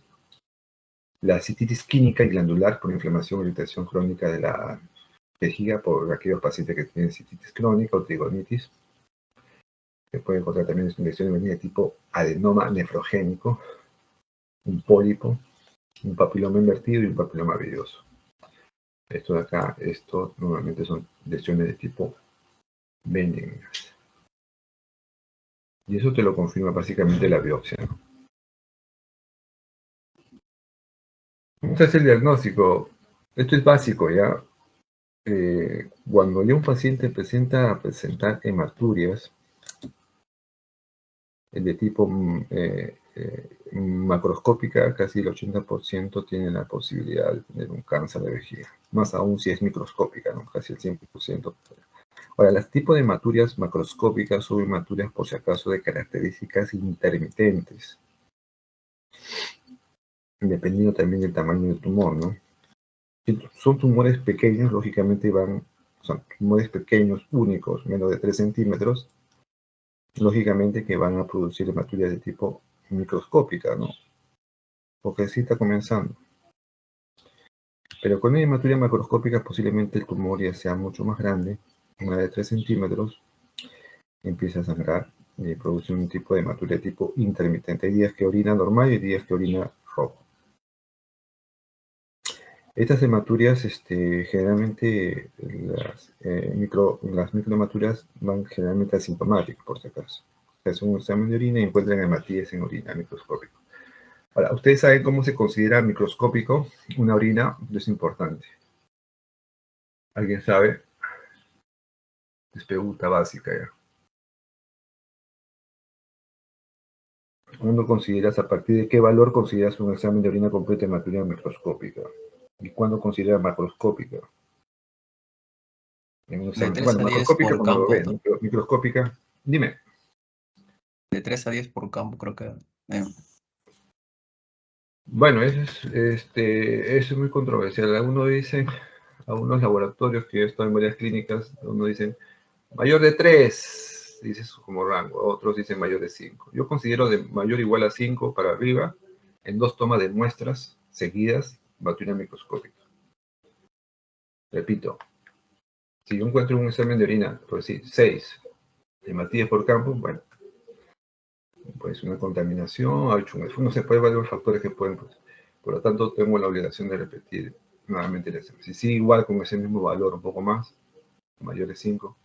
La cistitis química y glandular por inflamación o irritación crónica de la vejiga por aquellos pacientes que tienen cistitis crónica o trigonitis. Se puede encontrar también lesiones benignas de tipo adenoma nefrogénico, un pólipo, un papiloma invertido y un papiloma villoso. Esto de acá, esto normalmente son lesiones de tipo benignas. Y eso te lo confirma básicamente la biopsia, ¿no? ¿Cómo se hace el diagnóstico? Esto es básico, ¿ya? Cuando ya un paciente presenta a presentar hematurias de tipo macroscópica, casi el 80% tiene la posibilidad de tener un cáncer de vejiga. Más aún si es microscópica, ¿no? Casi el 100%. Ahora, los tipos de hematurias macroscópicas son hematurias, por si acaso, de características intermitentes, dependiendo también del tamaño del tumor, ¿no? Si son tumores pequeños, lógicamente son tumores pequeños, únicos, menos de 3 centímetros, lógicamente que van a producir hematurías de tipo microscópica, ¿no? Porque así está comenzando. Pero con una hematuria macroscópica posiblemente el tumor ya sea mucho más grande, una de 3 centímetros, empieza a sangrar y produce un tipo de hematuria de tipo intermitente. Hay días que orina normal y hay días que orina rojo. Estas hematurias, generalmente las microhematuras van generalmente asintomáticas, por si acaso. Se hace un examen de orina y encuentran hematíes en orina microscópico. Ahora, ustedes saben cómo se considera microscópico una orina, es importante. ¿Alguien sabe? Es pregunta básica ya. ¿Cuándo consideras, a partir de qué valor consideras un examen de orina completo de hematuria microscópica? ¿Y cuándo consideras macroscópica? En un
De
examen,
3
bueno,
a 10
macroscópica
por
cuando lo
campo,
ves, ¿no? Pero microscópica, dime.
de 3 a 10 por campo, creo que.
Bueno, eso es muy controversial. Algunos dicen, algunos laboratorios que yo he estado en varias clínicas, unos dicen mayor de 3, dices como rango, otros dicen mayor de 5. Yo considero de mayor igual a 5 para arriba, en 2 tomas de muestras seguidas, hematuria microscópica. Repito, si yo encuentro un examen de orina, pues sí, 6 hematíes por campo, bueno, pues una contaminación, ha hecho un esfuerzo, no se puede varios factores que pueden, pues, por lo tanto tengo la obligación de repetir nuevamente el examen. Si sí, igual con ese mismo valor, un poco más, mayor de 5,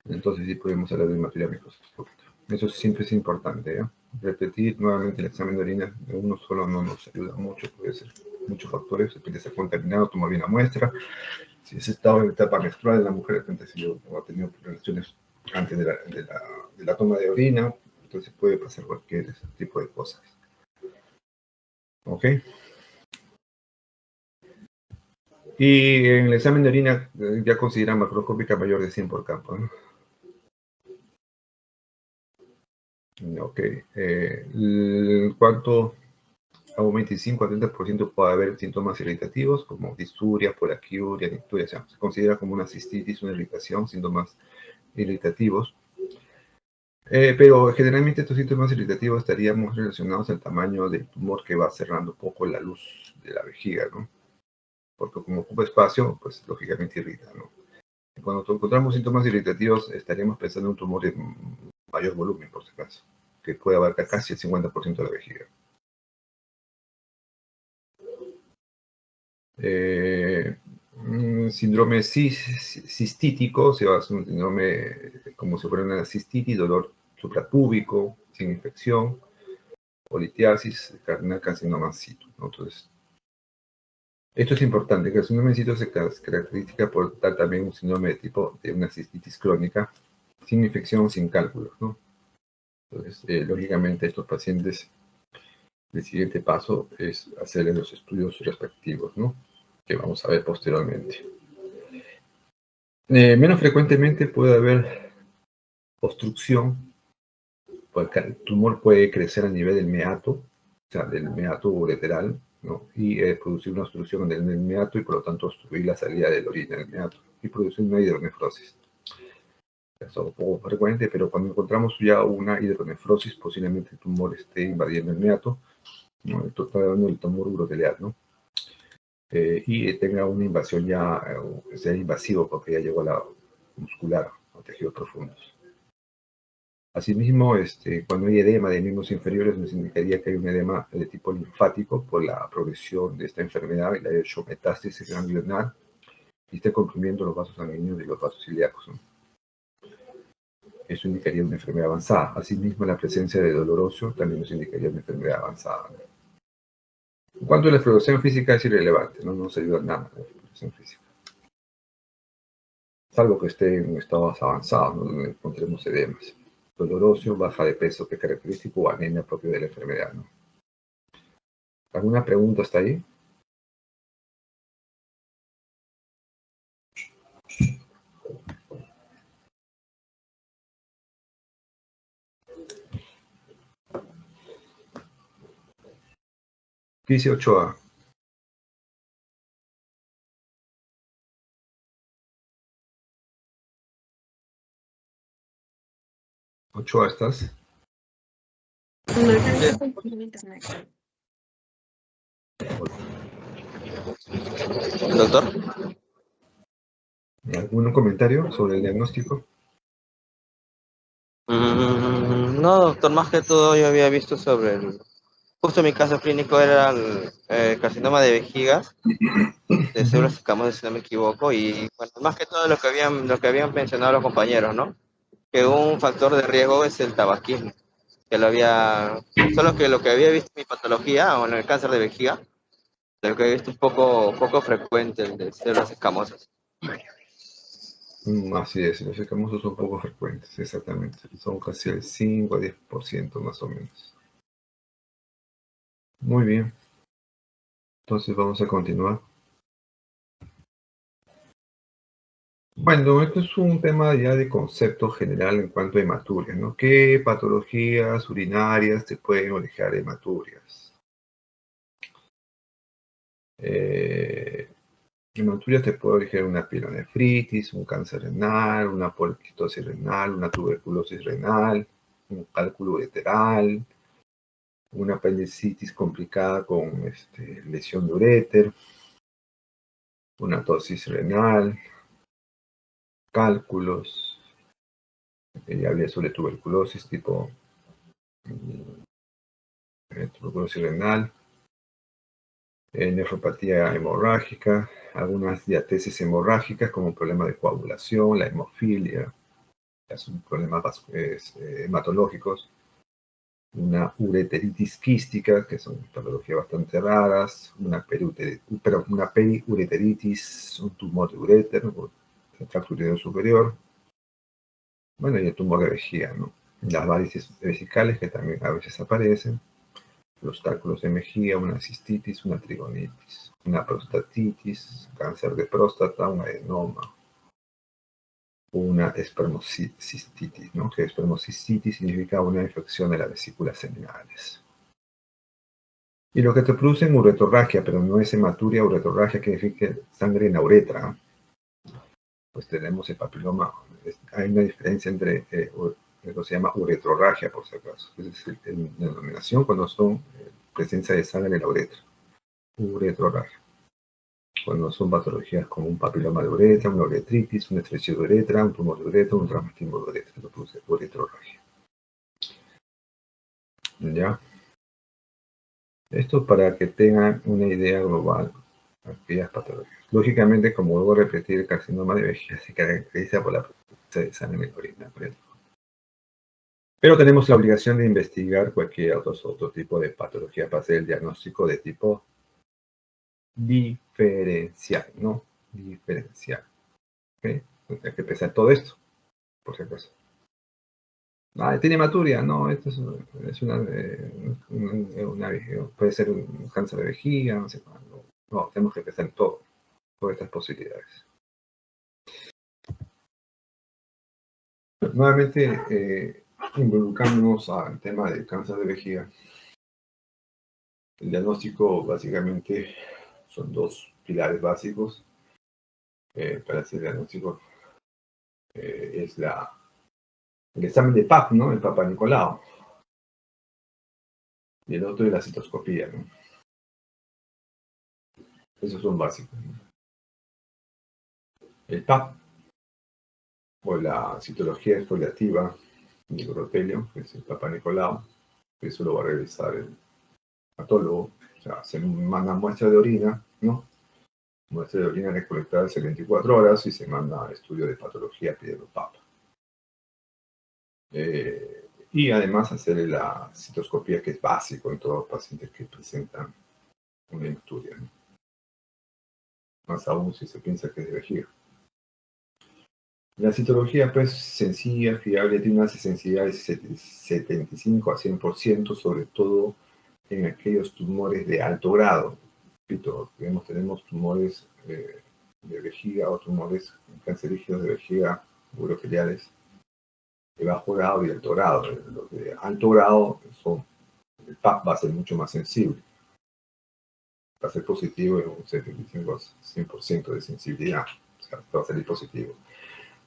entonces sí podemos hablar de hematuria microscópica. Eso siempre es importante, ¿eh? Repetir nuevamente el examen de orina de uno solo no nos ayuda mucho, puede ser muchos factores, de repente se ha contaminado, toma bien la muestra, si es estado en etapa menstrual, la mujer de repente si yo ha tenido relaciones antes de la toma de orina, entonces puede pasar cualquier tipo de cosas. ¿Ok? Y en el examen de orina ya consideran macroscópica mayor de 100 por campo, ¿no? Ok. ¿Cuánto? A un 25 a 30% puede haber síntomas irritativos como disuria, poliaquiuria, nicturia. O sea, se considera como una cistitis, una irritación, síntomas irritativos. Pero generalmente estos síntomas irritativos estaríamos relacionados al tamaño del tumor que va cerrando un poco la luz de la vejiga, ¿no? Porque como ocupa espacio, pues lógicamente irrita, ¿no? Y cuando encontramos síntomas irritativos, estaríamos pensando en un tumor de mayor volumen, por si acaso, que puede abarcar casi el 50% de la vejiga. Síndrome cistítico, se va a hacer un síndrome como si fuera una cistitis, dolor suprapúbico, sin infección, o litiasis, carcinoma in situ, ¿no? Entonces, esto es importante, que el síndrome in situ se caracteriza por dar también un síndrome de tipo de una cistitis crónica, sin infección, sin cálculos, ¿no? Entonces, lógicamente, estos pacientes, el siguiente paso es hacerles los estudios respectivos, ¿no? Que vamos a ver posteriormente. Menos frecuentemente puede haber obstrucción, porque el tumor puede crecer a nivel del meato, o sea, del meato lateral, ¿no? Y producir una obstrucción en el meato y por lo tanto obstruir la salida de la orina del meato y producir una hidronefrosis. Eso es un poco frecuente, pero cuando encontramos ya una hidronefrosis, posiblemente el tumor esté invadiendo el meato, ¿no? Está hablando del tumor urotelial, ¿no? Y tenga una invasión ya, sea invasivo porque ya llegó a la muscular, a tejidos profundos. Asimismo, cuando hay edema de miembros inferiores, nos indicaría que hay un edema de tipo linfático por la progresión de esta enfermedad y la ha hecho metástasis ganglionar y está comprimiendo los vasos sanguíneos y los vasos ilíacos, ¿no? Eso indicaría una enfermedad avanzada. Asimismo, la presencia de dolor óseo también nos indicaría una enfermedad avanzada, ¿no? En cuanto a la exploración física, es irrelevante, no nos ayuda nada la exploración física. Salvo que esté en estados avanzados, ¿no? Donde encontremos edemas. Dolor óseo, baja de peso, que es característico, o anemia propio de la enfermedad, ¿no? ¿Alguna pregunta hasta ahí? Dice Ochoa. Ochoa, ¿estás?
Doctor.
¿Algún comentario sobre el diagnóstico?
No, doctor, más que todo yo había visto sobre justo mi caso clínico era el carcinoma de vejigas, de células escamosas, si no me equivoco, y bueno, más que todo lo que habían mencionado los compañeros, ¿no? Que un factor de riesgo es el tabaquismo, solo que lo que había visto en mi patología, o en el cáncer de vejiga, lo que había visto un poco frecuente, el de células escamosas.
Así es, los escamosos son poco frecuentes, exactamente. Son casi el 5 a 10% más o menos. Muy bien. Entonces vamos a continuar. Bueno, esto es un tema ya de concepto general en cuanto a hematurias, ¿no? ¿Qué patologías urinarias te pueden originar hematurias? Hematurias te puede originar una pielonefritis, un cáncer renal, una poliquitosis renal, una tuberculosis renal, un cálculo ureteral, una apendicitis complicada con lesión de uréter, una tosis renal, cálculos, ya hablé sobre tuberculosis tipo tuberculosis renal, nefropatía hemorrágica, algunas diatesis hemorrágicas como problema de coagulación, la hemofilia, son problemas hematológicos, una ureteritis quística, que son patologías bastante raras, una periureteritis, un tumor de uréter, el tracto uretero superior, bueno, y el tumor de vejiga, ¿no? Las varices vesicales que también a veces aparecen, los cálculos de vejiga, una cistitis, una trigonitis, una prostatitis, cáncer de próstata, un adenoma, una espermocistitis, ¿no? Que espermocistitis significa una infección de las vesículas seminales. Y lo que te produce en uretorragia, pero no es hematuria, uretorragia, que significa sangre en la uretra, pues tenemos el papiloma. Hay una diferencia entre lo que se llama uretrorragia, por si acaso. Es decir, la denominación cuando son presencia de sangre en la uretra. Uretrorragia. Cuando son patologías como un papiloma de uretra, una uretritis, una estrechez de uretra, un tumor de uretra, un traumatismo de uretra, lo produce uretrorragia. ¿Ya? Esto para que tengan una idea global de aquellas patologías. Lógicamente, como vuelvo a repetir, el carcinoma de vejiga se caracteriza por la presencia de sangre en la orina. Pero tenemos la obligación de investigar cualquier otro tipo de patología para hacer el diagnóstico de tipo diferencial, ¿no? Diferencial. ¿Okay? Hay que pensar todo esto, por si acaso. ¿Tiene hematuria? No, esto es puede ser un cáncer de vejiga, no sé cuándo. No, tenemos que pensar en todo, todas estas posibilidades. Nuevamente, involucrándonos al tema del cáncer de vejiga. El diagnóstico básicamente son dos pilares básicos para hacer el diagnóstico. Es el examen de PAP, ¿no? El Papa Nicolau. Y el otro es la citoscopía, ¿no? Esos son básicos, ¿no? El PAP, o la citología exfoliativa, el urotelio, que es el Papa Nicolau. Eso lo va a revisar el patólogo. O sea, se manda muestra de orina, ¿no? Muestra de orina recolectada hace 24 horas y se manda a estudio de patología pidiendo Papa. Y además hacerle la citoscopía, que es básico en todos los pacientes que presentan una hematuria, ¿no? Más aún si se piensa que es de vejiga. La citología, pues, sencilla, fiable, tiene una sensibilidad de 75 a 100%, sobre todo en aquellos tumores de alto grado. Repito, tenemos tumores de vejiga o tumores cancerígenos de vejiga urofiliares de bajo grado y alto grado. Los de alto grado el PAP va a ser mucho más sensible. Va a ser positivo en un 75 a 100% de sensibilidad. O sea, va a salir positivo.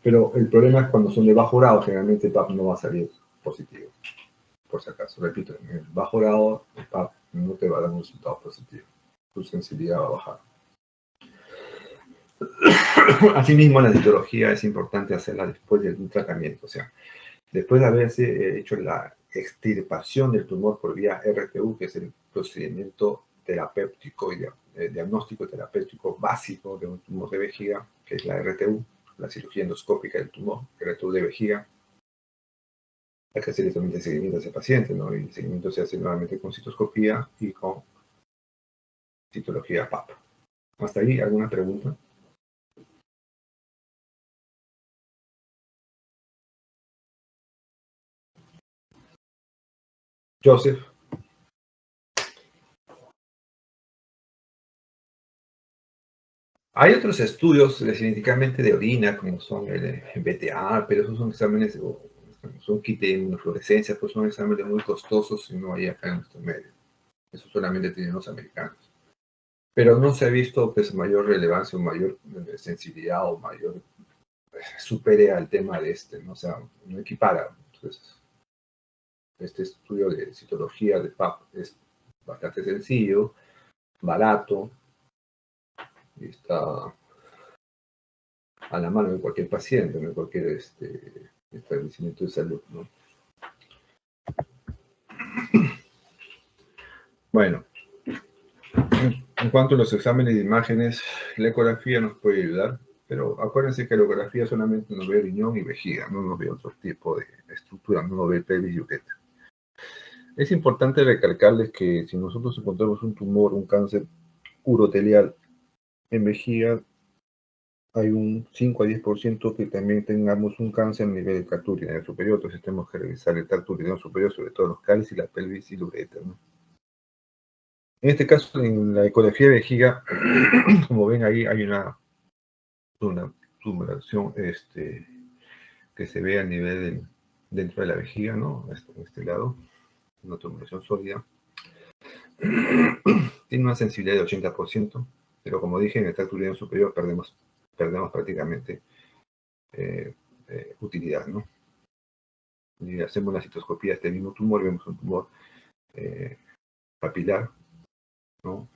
Pero el problema es cuando son de bajo grado, generalmente el PAP no va a salir positivo. Por si acaso, repito, en el bajo grado el PAP no te va a dar un resultado positivo. Tu sensibilidad va a bajar. Asimismo, la citología es importante hacerla después del tratamiento. O sea, después de haberse hecho la extirpación del tumor por vía RTU, que es el procedimiento terapéutico y diagnóstico terapéutico básico de un tumor de vejiga, que es la RTU, la cirugía endoscópica del tumor, RTU de vejiga. Hay que hacer también el seguimiento a ese paciente, ¿no? Y el seguimiento se hace nuevamente con citoscopía y con citología PAP. ¿Hasta ahí alguna pregunta? Joseph. Hay otros estudios genéticamente de orina, como son el BTA, pero esos son exámenes, son kit de inmunofluorescencia, pues son exámenes muy costosos y no hay acá en nuestro medio. Eso solamente tienen los americanos. Pero no se ha visto pues mayor relevancia o mayor sensibilidad o mayor supere al tema de ¿no? O sea, no equipara. Entonces, este estudio de citología de PAP es bastante sencillo, barato, y está a la mano de cualquier paciente, de cualquier establecimiento de salud, ¿no? Bueno, en cuanto a los exámenes de imágenes, la ecografía nos puede ayudar, pero acuérdense que la ecografía solamente nos ve riñón y vejiga, no nos ve otro tipo de estructura, no nos ve pelvis y uretra. Es importante recalcarles que si nosotros encontramos un tumor, un cáncer urotelial en vejiga, hay un 5 a 10% que también tengamos un cáncer a nivel del tracto urinario superior, entonces tenemos que revisar el tracto urinario superior, sobre todo los cálices, la pelvis y la uretra, ¿no? En este caso, en la ecografía de vejiga, como ven ahí, hay una tumoración que se ve a nivel dentro de la vejiga, ¿no? En este lado, una tumoración sólida. Tiene una sensibilidad de 80%, pero como dije, en el tracto urinario superior perdemos prácticamente utilidad, ¿no? Y hacemos la citoscopía de este mismo tumor, vemos un tumor papilar, ¿no?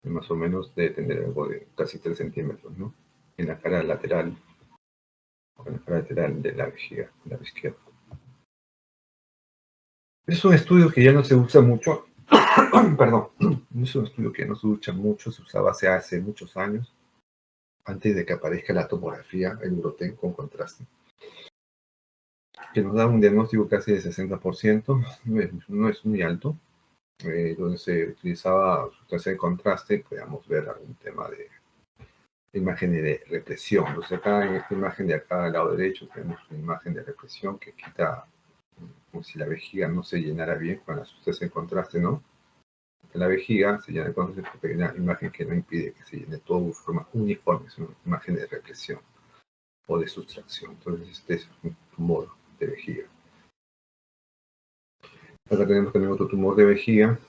Más o menos debe tener algo de casi 3 centímetros, ¿no? En la cara lateral, o en la cara lateral de la vejiga, del lado izquierdo. Es un estudio que ya no se usa mucho, perdón, es un estudio que no se usa mucho, se usaba hace muchos años, antes de que aparezca la tomografía, el Uroten con contraste, que nos da un diagnóstico casi de 60%, no es muy alto, donde se utilizaba sustancia de contraste, podíamos ver algún tema de imagen de represión. Entonces acá en esta imagen de acá al lado derecho tenemos una imagen de represión que quita, como si la vejiga no se llenara bien con la sustancia de contraste, ¿no? La vejiga se llena de contraste porque hay una imagen que no impide que se llene todo de forma uniforme, es una imagen de represión o de sustracción. Entonces este es un tumor de vejiga. Acá tenemos también otro tumor de vejiga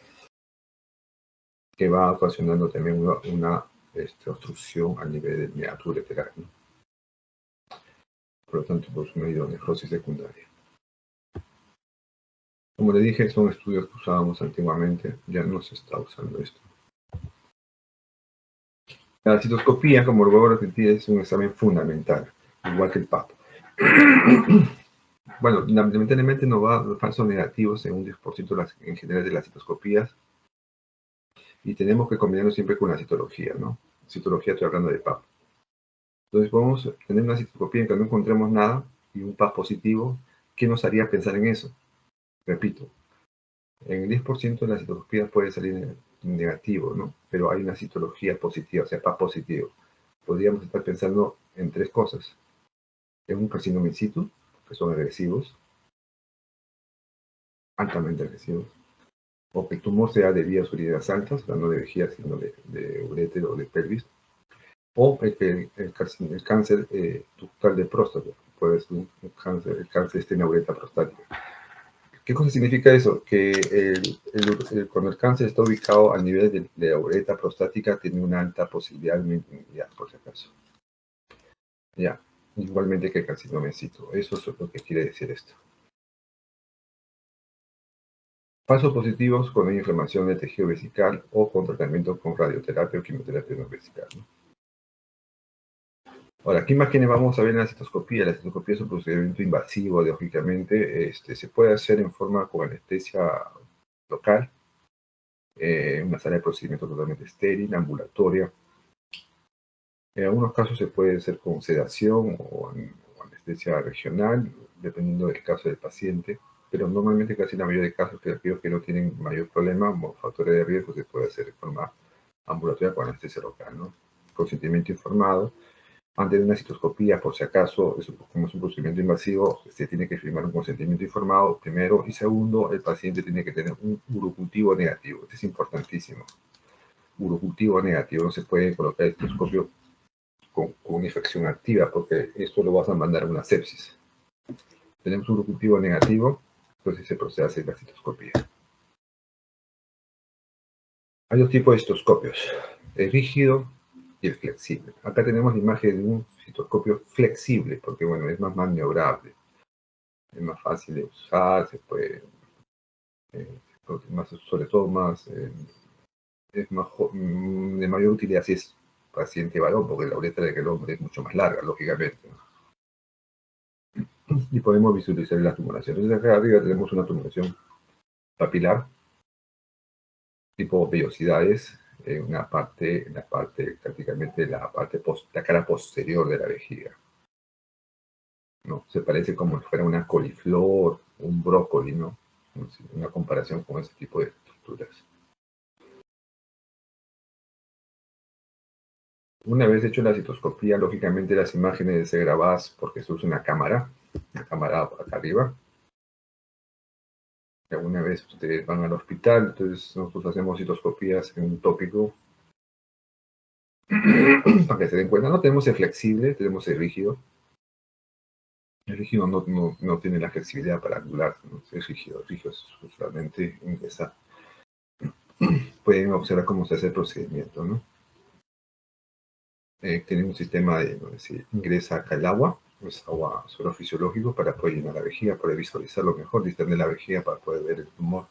que va ocasionando también una obstrucción a nivel del meato uretral, ¿no? Por lo tanto, por medio de necrosis secundaria. Como le dije, son estudios que usábamos antiguamente, ya no se está usando esto. La citoscopía, como lo vuelvo a repetir, es un examen fundamental, igual que el PAP. Bueno, lamentablemente no va a falsos negativos en un 10% en general de las citoscopías. Y tenemos que combinarlo siempre con la citología, ¿no? Citología estoy hablando de PAP. Entonces podemos tener una citoscopía en que no encontremos nada y un PAP positivo. ¿Qué nos haría pensar en eso? Repito, en el 10% de las citoscopías puede salir negativo, ¿no? Pero hay una citología positiva, o sea, PAP positivo. Podríamos estar pensando en tres cosas. En un carcinoma in situ, que son agresivos, altamente agresivos, o que el tumor sea de vías urinarias altas, no de vejiga, sino de ureter o de pelvis, o el cáncer ductal de próstata, puede ser el cáncer en la uretra prostática. ¿Qué cosa significa eso? Que cuando el cáncer está ubicado a nivel de la uretra prostática, tiene una alta posibilidad, ya, por si acaso. Ya, igualmente que el carcinoma in situ. Eso es lo que quiere decir esto. Falsos positivos con inflamación del tejido vesical o con tratamiento con radioterapia o quimioterapia no vesical, ¿no? Ahora, ¿qué imágenes vamos a ver en la citoscopía? La citoscopía es un procedimiento invasivo, lógicamente. Se puede hacer en forma con anestesia local, en una sala de procedimiento totalmente estéril, ambulatoria. En algunos casos se puede hacer con sedación o anestesia regional, dependiendo del caso del paciente. Pero normalmente casi la mayoría de casos, que aquellos que no tienen mayor problema o factores de riesgo, se puede hacer de forma ambulatoria con anestesia local, ¿no? Consentimiento informado. Antes de una citoscopía, por si acaso, como es un procedimiento invasivo, se tiene que firmar un consentimiento informado, primero, y segundo, el paciente tiene que tener un urocultivo negativo. Esto es importantísimo. Urocultivo negativo, no se puede colocar el citoscopio con una infección activa, porque esto lo vas a mandar a una sepsis. Tenemos un urocultivo negativo, entonces se procede a hacer la citoscopía. Hay dos tipos de citoscopios, el rígido y el flexible. Acá tenemos la imagen de un citoscopio flexible, porque bueno, es más maniobrable, es más fácil de usar, se puede, sobre todo es de mayor utilidad si es paciente varón, porque la uretra del hombre es mucho más larga, lógicamente, ¿no? Y podemos visualizar la tumoración. Entonces acá arriba tenemos una tumoración papilar, tipo vellosidades, en la parte prácticamente la cara posterior de la vejiga, ¿no? Se parece como si fuera una coliflor, un brócoli, ¿no? Una comparación con ese tipo de estructuras. Una vez hecho la citoscopía, lógicamente las imágenes deben ser grabadas porque se usa una cámara acá arriba. Una vez ustedes van al hospital, entonces nosotros hacemos citoscopías en un tópico para que se den cuenta. No tenemos el flexible, tenemos el rígido. El rígido no tiene la flexibilidad para angular, ¿no? Es rígido. El rígido es solamente ingresa. Pueden observar cómo se hace el procedimiento, ¿no? Tiene un sistema de, ¿no? Ingresa acá el agua, es agua suelo fisiológico para poder llenar la vejiga, poder visualizarlo mejor, distender la vejiga para poder ver el tumor.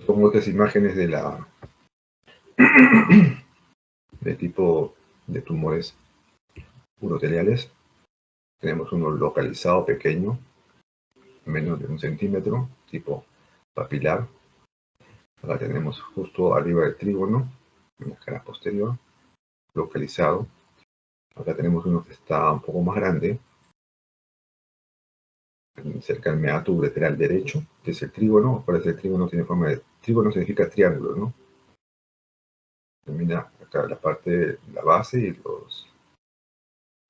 Son otras imágenes de tipo de tumores uroteliales. Tenemos uno localizado pequeño, menos de 1 centímetro, tipo papilar. Acá tenemos justo arriba del trígono, en la cara posterior, localizado. Acá tenemos uno que está un poco más grande, cerca del meato ureteral derecho, que es el trígono. Parece el trígono tiene forma de... Trígono significa triángulo, ¿no? Termina acá la parte, la base y los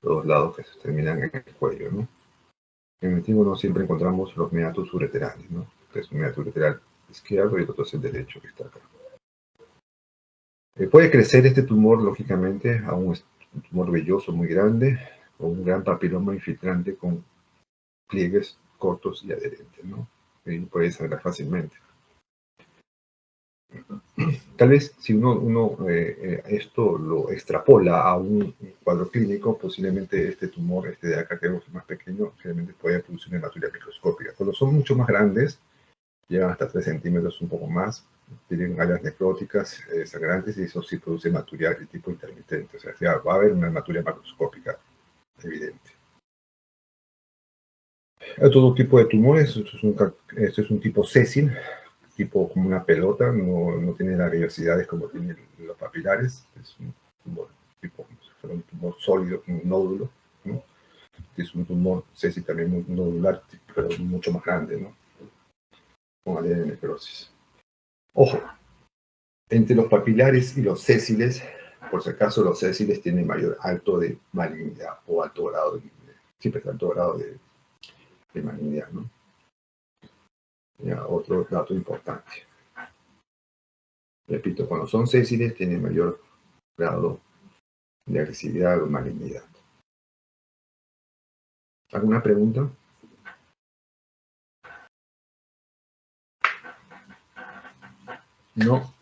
dos lados que se terminan en el cuello, ¿no? En el trígono siempre encontramos los meatos ureterales, ¿no? Que es un meato ureteral izquierdo y el otro es el derecho que está acá. Puede crecer este tumor, lógicamente, a un tumor velloso muy grande o un gran papiloma infiltrante con pliegues cortos y adherentes, ¿no? Y puede sangrar fácilmente. Tal vez si uno esto lo extrapola a un cuadro clínico, posiblemente este tumor, este de acá que vemos más pequeño, generalmente puede producir una anatomía microscópica. Cuando son mucho más grandes, llegan hasta 3 centímetros, un poco más, tienen áreas necróticas, sangrantes, y eso sí produce hematuria de tipo intermitente. O sea, ya va a haber una hematuria macroscópica evidente. Hay todo tipo de tumores. Esto es un tipo sésil, tipo como una pelota, no tiene las vellosidades como tienen los papilares. Es un tumor tipo, como si fuera un tumor sólido, un nódulo, ¿no? Es un tumor sésil también muy nodular, pero mucho más grande, ¿no? Con área de necrosis. Ojo, entre los papilares y los sésiles, por si acaso los sésiles tienen mayor alto de malignidad o alto grado de, siempre alto grado de malignidad, ¿no? Ya, otro dato importante. Repito, cuando son sésiles tienen mayor grado de agresividad o malignidad. ¿Alguna pregunta? No.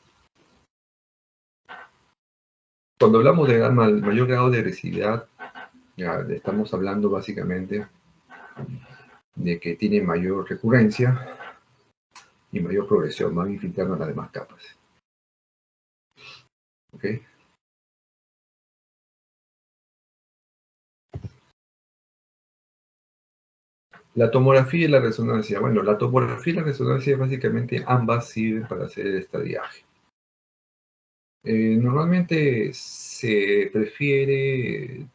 Cuando hablamos de mayor grado de agresividad, ya estamos hablando básicamente de que tiene mayor recurrencia y mayor progresión, van infiltrando las demás capas. ¿Ok? La tomografía y la resonancia. Bueno, la tomografía y la resonancia básicamente ambas sirven para hacer el estadiaje. Normalmente se prefiere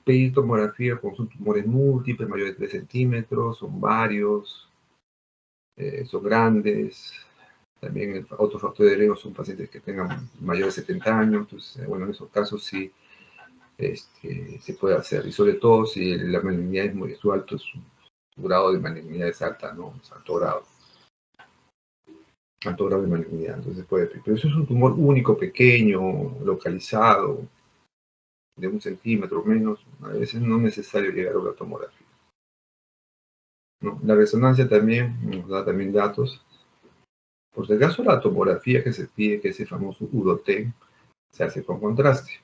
pedir tomografía cuando son tumores múltiples, mayores de 3 centímetros, son varios, son grandes. También otro factor de riesgo son pacientes que tengan mayores de 70 años. Entonces, bueno, en esos casos sí se puede hacer. Y sobre todo si la malignidad es muy alta, su grado de malignidad es alta, ¿no? Es alto grado de malignidad. Entonces puede, pero eso es un tumor único, pequeño, localizado, de 1 centímetro o menos. A veces no es necesario llegar a una tomografía, ¿no? La resonancia también nos da también datos. Por si acaso, la tomografía que se pide, que es el famoso UDOTEN, se hace con contraste.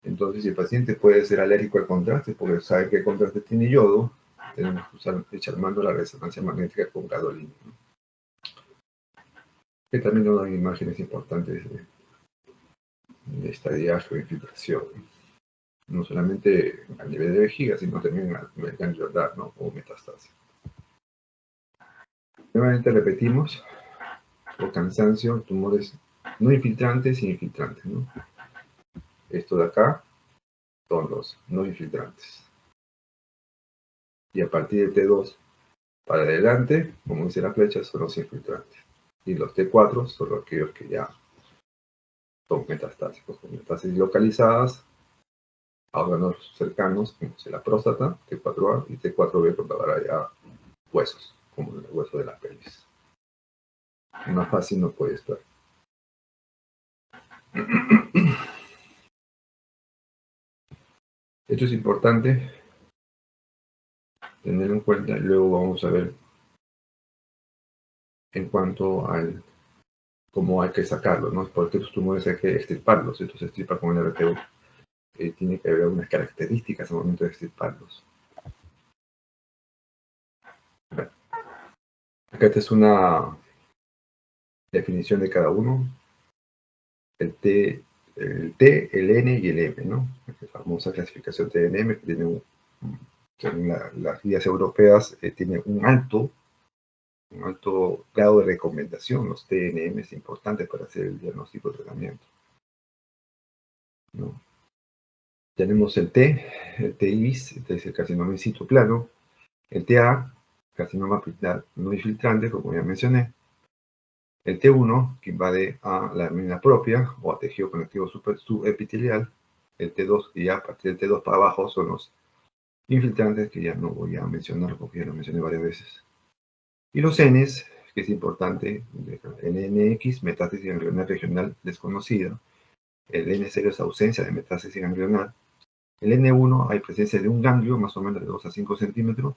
Entonces, si el paciente puede ser alérgico al contraste, porque sabe que el contraste tiene yodo, tenemos que echar mano a la resonancia magnética con gadolina, ¿no? Que también nos dan imágenes importantes de estadiaje o infiltración. No solamente a nivel de vejiga, sino también a nivel ganglionar, ¿no? O metastasis. Nuevamente repetimos, por cansancio, tumores no infiltrantes y infiltrantes, ¿no? Esto de acá son los no infiltrantes. Y a partir del T2 para adelante, como dice la flecha, son los infiltrantes. Y los T4 son aquellos que ya son metastásicos, con metástasis localizadas a órganos cercanos, como la próstata, T4A, y T4B cuando habrá ya huesos, como el hueso de la pelvis. Más fácil no puede estar. Esto es importante tenerlo en cuenta, y luego vamos a ver en cuanto al cómo hay que sacarlos, ¿no? Porque los tumores hay que extirparlos. Esto se extirpa con el RTU. Tiene que haber unas características al momento de extirparlos. Bueno, acá esta es una definición de cada uno. El T, el N y el M, ¿no? La famosa clasificación TNM, que tiene según las guías europeas, tiene un alto grado de recomendación. Los TNM es importante para hacer el diagnóstico de tratamiento, ¿no? Tenemos el TIS, este es el carcinoma in situ plano, el TA, carcinoma no infiltrante, como ya mencioné, el T1, que invade a la membrana propia o a tejido conectivo subepitelial, el T2, y ya a partir del T2 para abajo son los infiltrantes, que ya no voy a mencionar porque ya lo mencioné varias veces. Y los Ns, que es importante, el NX, metástasis ganglionar regional desconocida, el N0 es ausencia de metástasis ganglionar, el N1 hay presencia de un ganglio más o menos de 2 a 5 centímetros,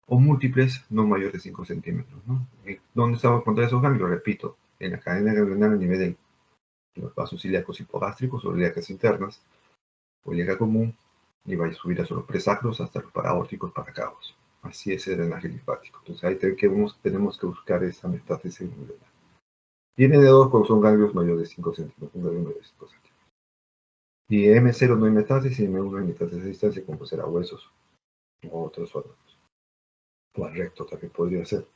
o múltiples no mayores de 5 centímetros, ¿no? ¿Dónde estamos encontrando esos ganglios? Repito, en la cadena ganglionar a nivel de los vasos ilíacos hipogástricos o ilíacas internas, o ilíaca común, y va a subir hacia los presacros hasta los paraórticos paracabos. Así es el drenaje linfático. Entonces ahí tenemos que buscar esa metástasis celular. Y en N2 cuando son ganglios mayores de 5 centímetros, un ganglio mayor de 5 centímetros. Y M0 no hay metástasis, y M1 hay metástasis a distancia, como será huesos o otros órganos. O al recto también podría ser.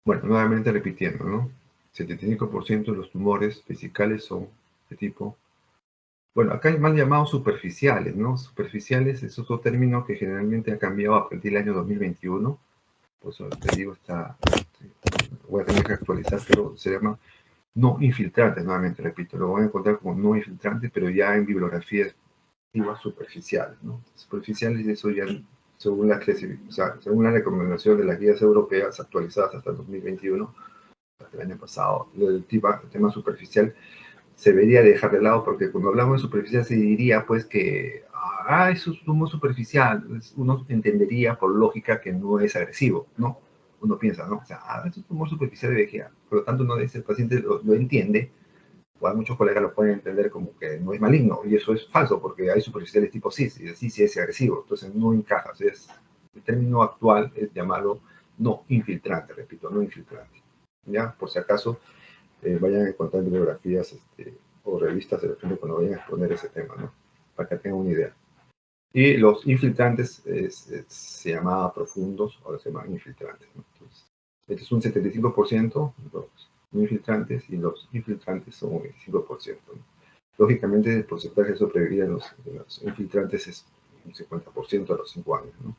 Bueno, nuevamente repitiendo, ¿no? 75% de los tumores vesicales son de tipo... Bueno, acá hay mal llamados superficiales, ¿no? Superficiales es otro término que generalmente ha cambiado a partir del año 2021. Pues te digo, voy a tener que actualizar, pero se llama no infiltrantes, nuevamente repito, lo voy a encontrar como no infiltrantes, pero ya en bibliografías superficiales, ¿no? Superficiales, eso ya según según la recomendación de las guías europeas actualizadas hasta el 2021, hasta el año pasado, el tema superficial se debería dejar de lado, porque cuando hablamos de superficial se diría pues que eso es tumor superficial, uno entendería por lógica que no es agresivo, ¿no? Uno piensa, ¿no? O sea, es un tumor superficial de vejiga, por lo tanto uno dice, el paciente lo entiende, o muchos colegas lo pueden entender como que no es maligno, y eso es falso, porque hay superficiales tipo CIS, y el CIS es agresivo, entonces no encaja. El término actual es llamarlo no infiltrante, repito, no infiltrante. ¿Ya? Por si acaso, vayan a encontrar bibliografías o revistas de repente cuando vayan a exponer ese tema, ¿no? Para que tengan una idea. Y los infiltrantes se llamaba profundos, ahora se llaman infiltrantes, ¿no? Entonces, este es un 75%, los no infiltrantes, y los infiltrantes son un 25%, ¿no? Lógicamente, el porcentaje de sobrevivir de los infiltrantes es un 50% a los 5 años, ¿no?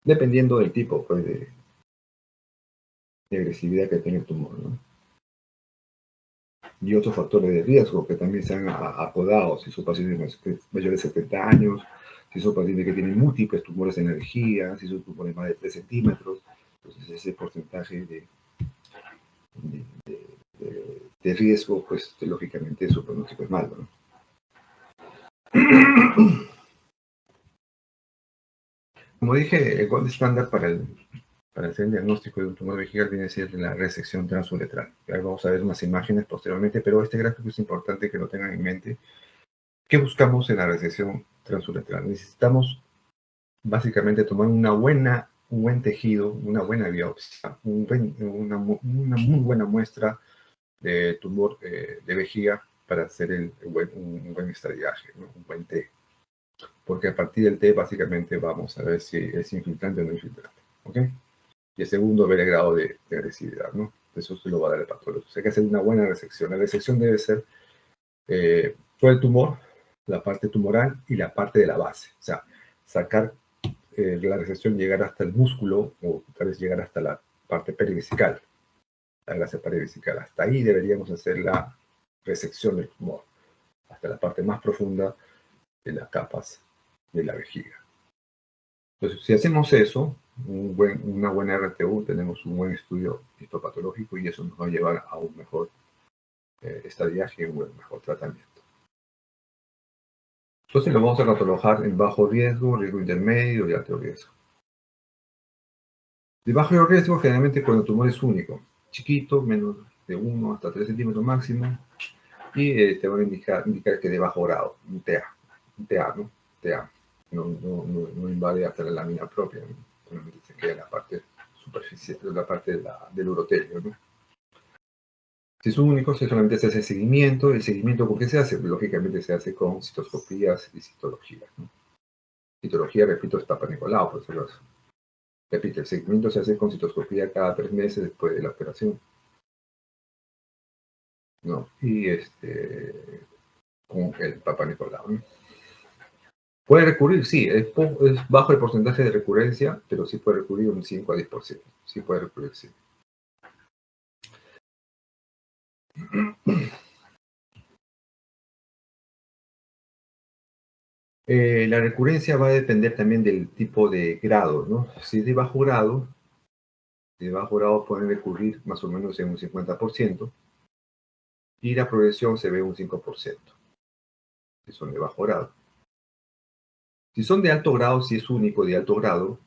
Dependiendo del tipo, pues, de agresividad que tenga el tumor, ¿no? Y otros factores de riesgo que también se han apodado, si son pacientes mayores de 70 años, si son pacientes que tienen múltiples tumores de energía, si son tumores de más de 3 centímetros, entonces ese porcentaje de riesgo, pues lógicamente su pronóstico es malo, ¿no? Como dije, el gold estándar para hacer el diagnóstico de un tumor vejigal viene a ser la resección transuretral. Ya vamos a ver unas imágenes posteriormente, pero este gráfico es importante que lo tengan en mente. ¿Qué buscamos en la resección transuretral? Necesitamos básicamente tomar un buen tejido, una buena biopsia, una muy buena muestra de tumor de vejiga para hacer un buen estadiaje, ¿no? Un buen T. Porque a partir del T básicamente vamos a ver si es infiltrante o no infiltrante, ¿ok? Y el segundo, ver el grado de agresividad, ¿no? Eso se lo va a dar el patólogo. O sea, hay que hacer una buena resección. La resección debe ser todo el tumor, la parte tumoral y la parte de la base. O sea, sacar la resección, llegar hasta el músculo o tal vez llegar hasta la parte perivesical, la grasa perivesical. Hasta ahí deberíamos hacer la resección del tumor, hasta la parte más profunda de las capas de la vejiga. Entonces, si hacemos eso, una buena RTU, tenemos un buen estudio histopatológico y eso nos va a llevar a un mejor estadiaje y un mejor tratamiento. Entonces lo vamos a catalogar en bajo riesgo, riesgo intermedio y alto riesgo. De bajo riesgo, generalmente cuando el tumor es único, chiquito, menos de 1 hasta 3 centímetros máximo, y te van a indicar que de bajo grado, un TA, ¿no? TA. No invade hasta la lámina propia, ¿no? Solamente se queda en la parte superficial, la parte del urotelio, ¿no? Si es único, solamente se hace seguimiento. ¿El seguimiento con qué se hace? Lógicamente se hace con citoscopías y citologías, ¿no? Citología, repito, es Papa Nicolau, por eso repito, el seguimiento se hace con citoscopía cada 3 meses después de la operación, ¿no? Y con el Papa Nicolau, ¿no? Puede recurrir, sí, es bajo el porcentaje de recurrencia, pero sí puede recurrir un 5 a 10%. Sí puede recurrir, sí. La recurrencia va a depender también del tipo de grado, ¿no? Si es de bajo grado pueden recurrir más o menos en un 50%, y la progresión se ve un 5%, si son de bajo grado. Si son de alto grado, si es único de alto grado,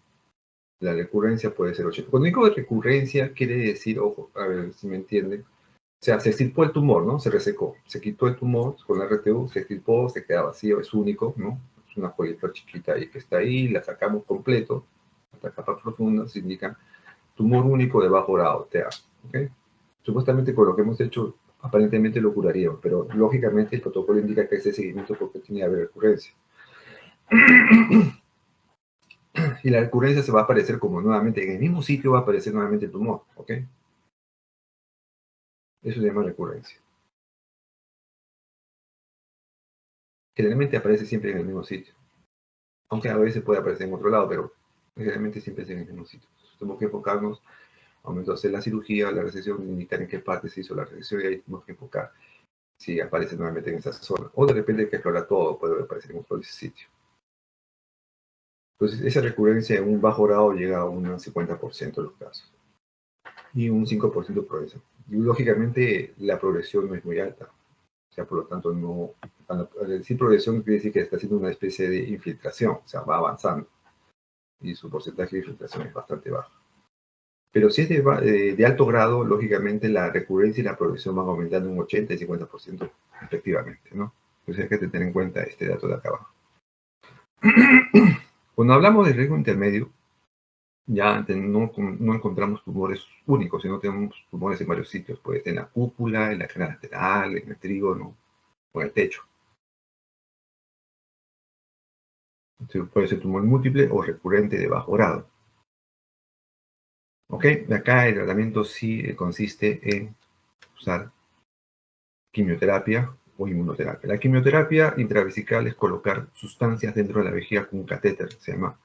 la recurrencia puede ser 80%. Cuando digo recurrencia, quiere decir, ojo, a ver si me entienden, O sea, se extirpó el tumor, ¿no? Se resecó. Se quitó el tumor con la RTU, se extirpó, se queda vacío, es único, ¿no? Es una folícula chiquita ahí que está ahí, la sacamos completo, hasta capa profunda, se indica tumor único de bajo grado, TEA, ¿ok? Supuestamente con lo que hemos hecho, aparentemente lo curaríamos, pero lógicamente el protocolo indica que ese seguimiento porque tiene que haber recurrencia. Y la recurrencia se va a aparecer como nuevamente, en el mismo sitio va a aparecer nuevamente el tumor, ¿ok? Eso se llama recurrencia. Generalmente aparece siempre en el mismo sitio. Aunque a veces puede aparecer en otro lado, pero generalmente siempre es en el mismo sitio. Tenemos que enfocarnos, al momento de hacer la cirugía, la resección, indicar en qué parte se hizo la resección y ahí tenemos que enfocar si aparece nuevamente en esa zona. O de repente hay que explorar todo, puede aparecer en otro sitio. Entonces, esa recurrencia en un bajo grado llega a un 50% de los casos. Y un 5% progresa. Y lógicamente la progresión no es muy alta. O sea, por lo tanto, no, al decir progresión quiere decir que está haciendo una especie de infiltración, o sea, va avanzando. Y su porcentaje de infiltración es bastante bajo. Pero si es de alto grado, lógicamente la recurrencia y la progresión van aumentando un 80 y 50% respectivamente, ¿no? Entonces hay que tener en cuenta este dato de acá abajo. Cuando hablamos de riesgo intermedio, ya no encontramos tumores únicos, sino tenemos tumores en varios sitios. Puede ser en la cúpula, en la cara lateral, en el trígono o en el techo. Entonces, puede ser tumor múltiple o recurrente de bajo grado. Ok, acá el tratamiento sí consiste en usar quimioterapia o inmunoterapia. La quimioterapia intravesical es colocar sustancias dentro de la vejiga con un catéter, se llama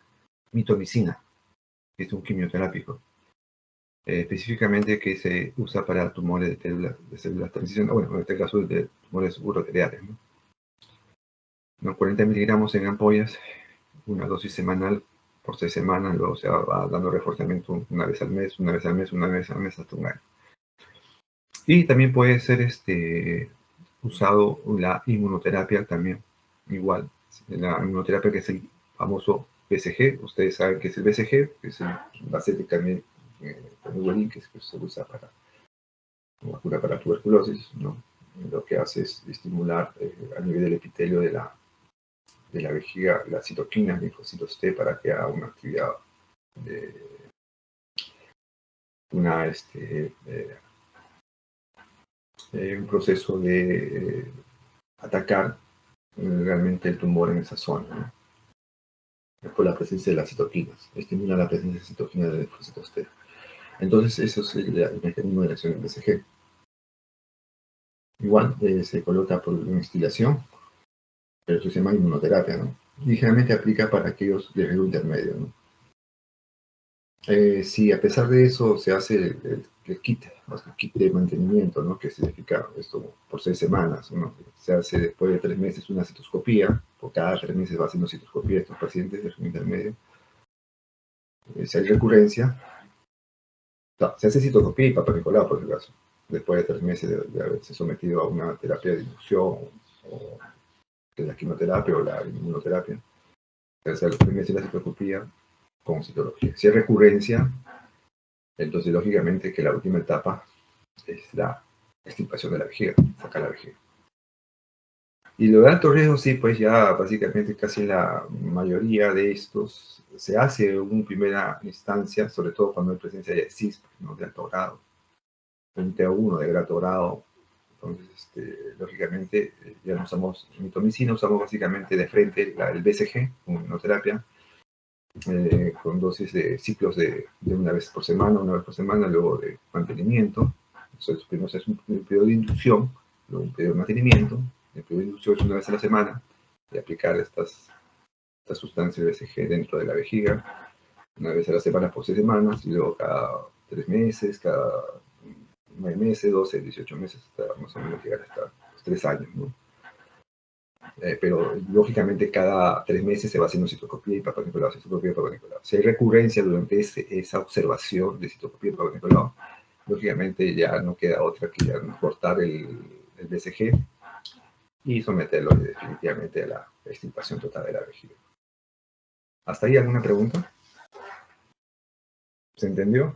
mitomicina, que es un quimioterápico. Específicamente que se usa para tumores de células transicionales, bueno, en este caso de tumores uroteriales, ¿no? 40 miligramos en ampollas, una dosis semanal por 6 semanas, luego se va dando reforzamiento una vez al mes, una vez al mes, una vez al mes hasta un año. Y también puede ser usado la inmunoterapia también, igual. La inmunoterapia que es el famoso BCG, ustedes saben que es el BCG, que es el base de carne que se usa para una cura para tuberculosis, ¿no? Lo que hace es estimular a nivel del epitelio de la vejiga las citoquinas, linfocitos T, para que haga una actividad un proceso de atacar realmente el tumor en esa zona, ¿no? Por la presencia de las citoquinas, estimula la presencia de citoquinas de linfocitos T. Entonces, eso es el mecanismo de acción del BCG. Igual se coloca por una instilación, pero eso se llama inmunoterapia, ¿no? Y generalmente aplica para aquellos de riesgo intermedio, ¿no? Si a pesar de eso se hace el kit de mantenimiento, ¿no? Que significa esto por 6 semanas, ¿no? Se hace después de 3 meses una citoscopía, por cada 3 meses va haciendo citoscopía estos pacientes de riesgo intermedio. Si hay recurrencia, no, se hace citoscopía y Papa Nicolau, por si acaso, después de 3 meses de haberse sometido a una terapia de inducción, o de la quimioterapia o la inmunoterapia. Se hace a los 3 meses la citoscopía con citología. Si hay recurrencia, entonces lógicamente que la última etapa es la extirpación de la vejiga, sacar la vejiga. Y lo de alto riesgo, sí, pues ya básicamente casi la mayoría de estos se hace en primera instancia, sobre todo cuando hay presencia de CISP, ¿no? De alto grado, un T1 de alto grado. Entonces, lógicamente, ya no usamos mitomicina, usamos básicamente de frente el BCG, como inmunoterapia, con dosis de ciclos de una vez por semana, luego de mantenimiento. Entonces, primero es un periodo de inducción, luego un periodo de mantenimiento. El periodo de inducción es una vez a la semana, de aplicar estas sustancias BCG dentro de la vejiga, una vez a la semana por 6 semanas, y luego cada 3 meses, cada 9 meses, 12, 18 meses, hasta más o menos llegar hasta los 3 años, ¿no? Pero lógicamente cada 3 meses se va haciendo citoscopía y Papa Nicolau, citoscopía y Papa Nicolau. Si hay recurrencia durante esa observación de citoscopía y Papa Nicolau, lógicamente ya no queda otra que ya cortar el BCG y someterlo definitivamente a la extirpación total de la vejiga. ¿Hasta ahí alguna pregunta? ¿Se entendió?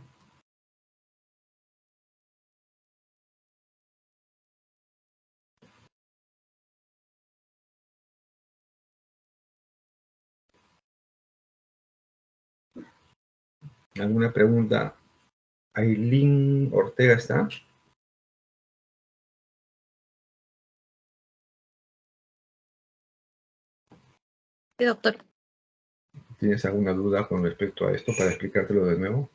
¿Alguna pregunta? Aileen Ortega está.
Sí, doctor.
¿Tienes alguna duda con respecto a esto para explicártelo de nuevo?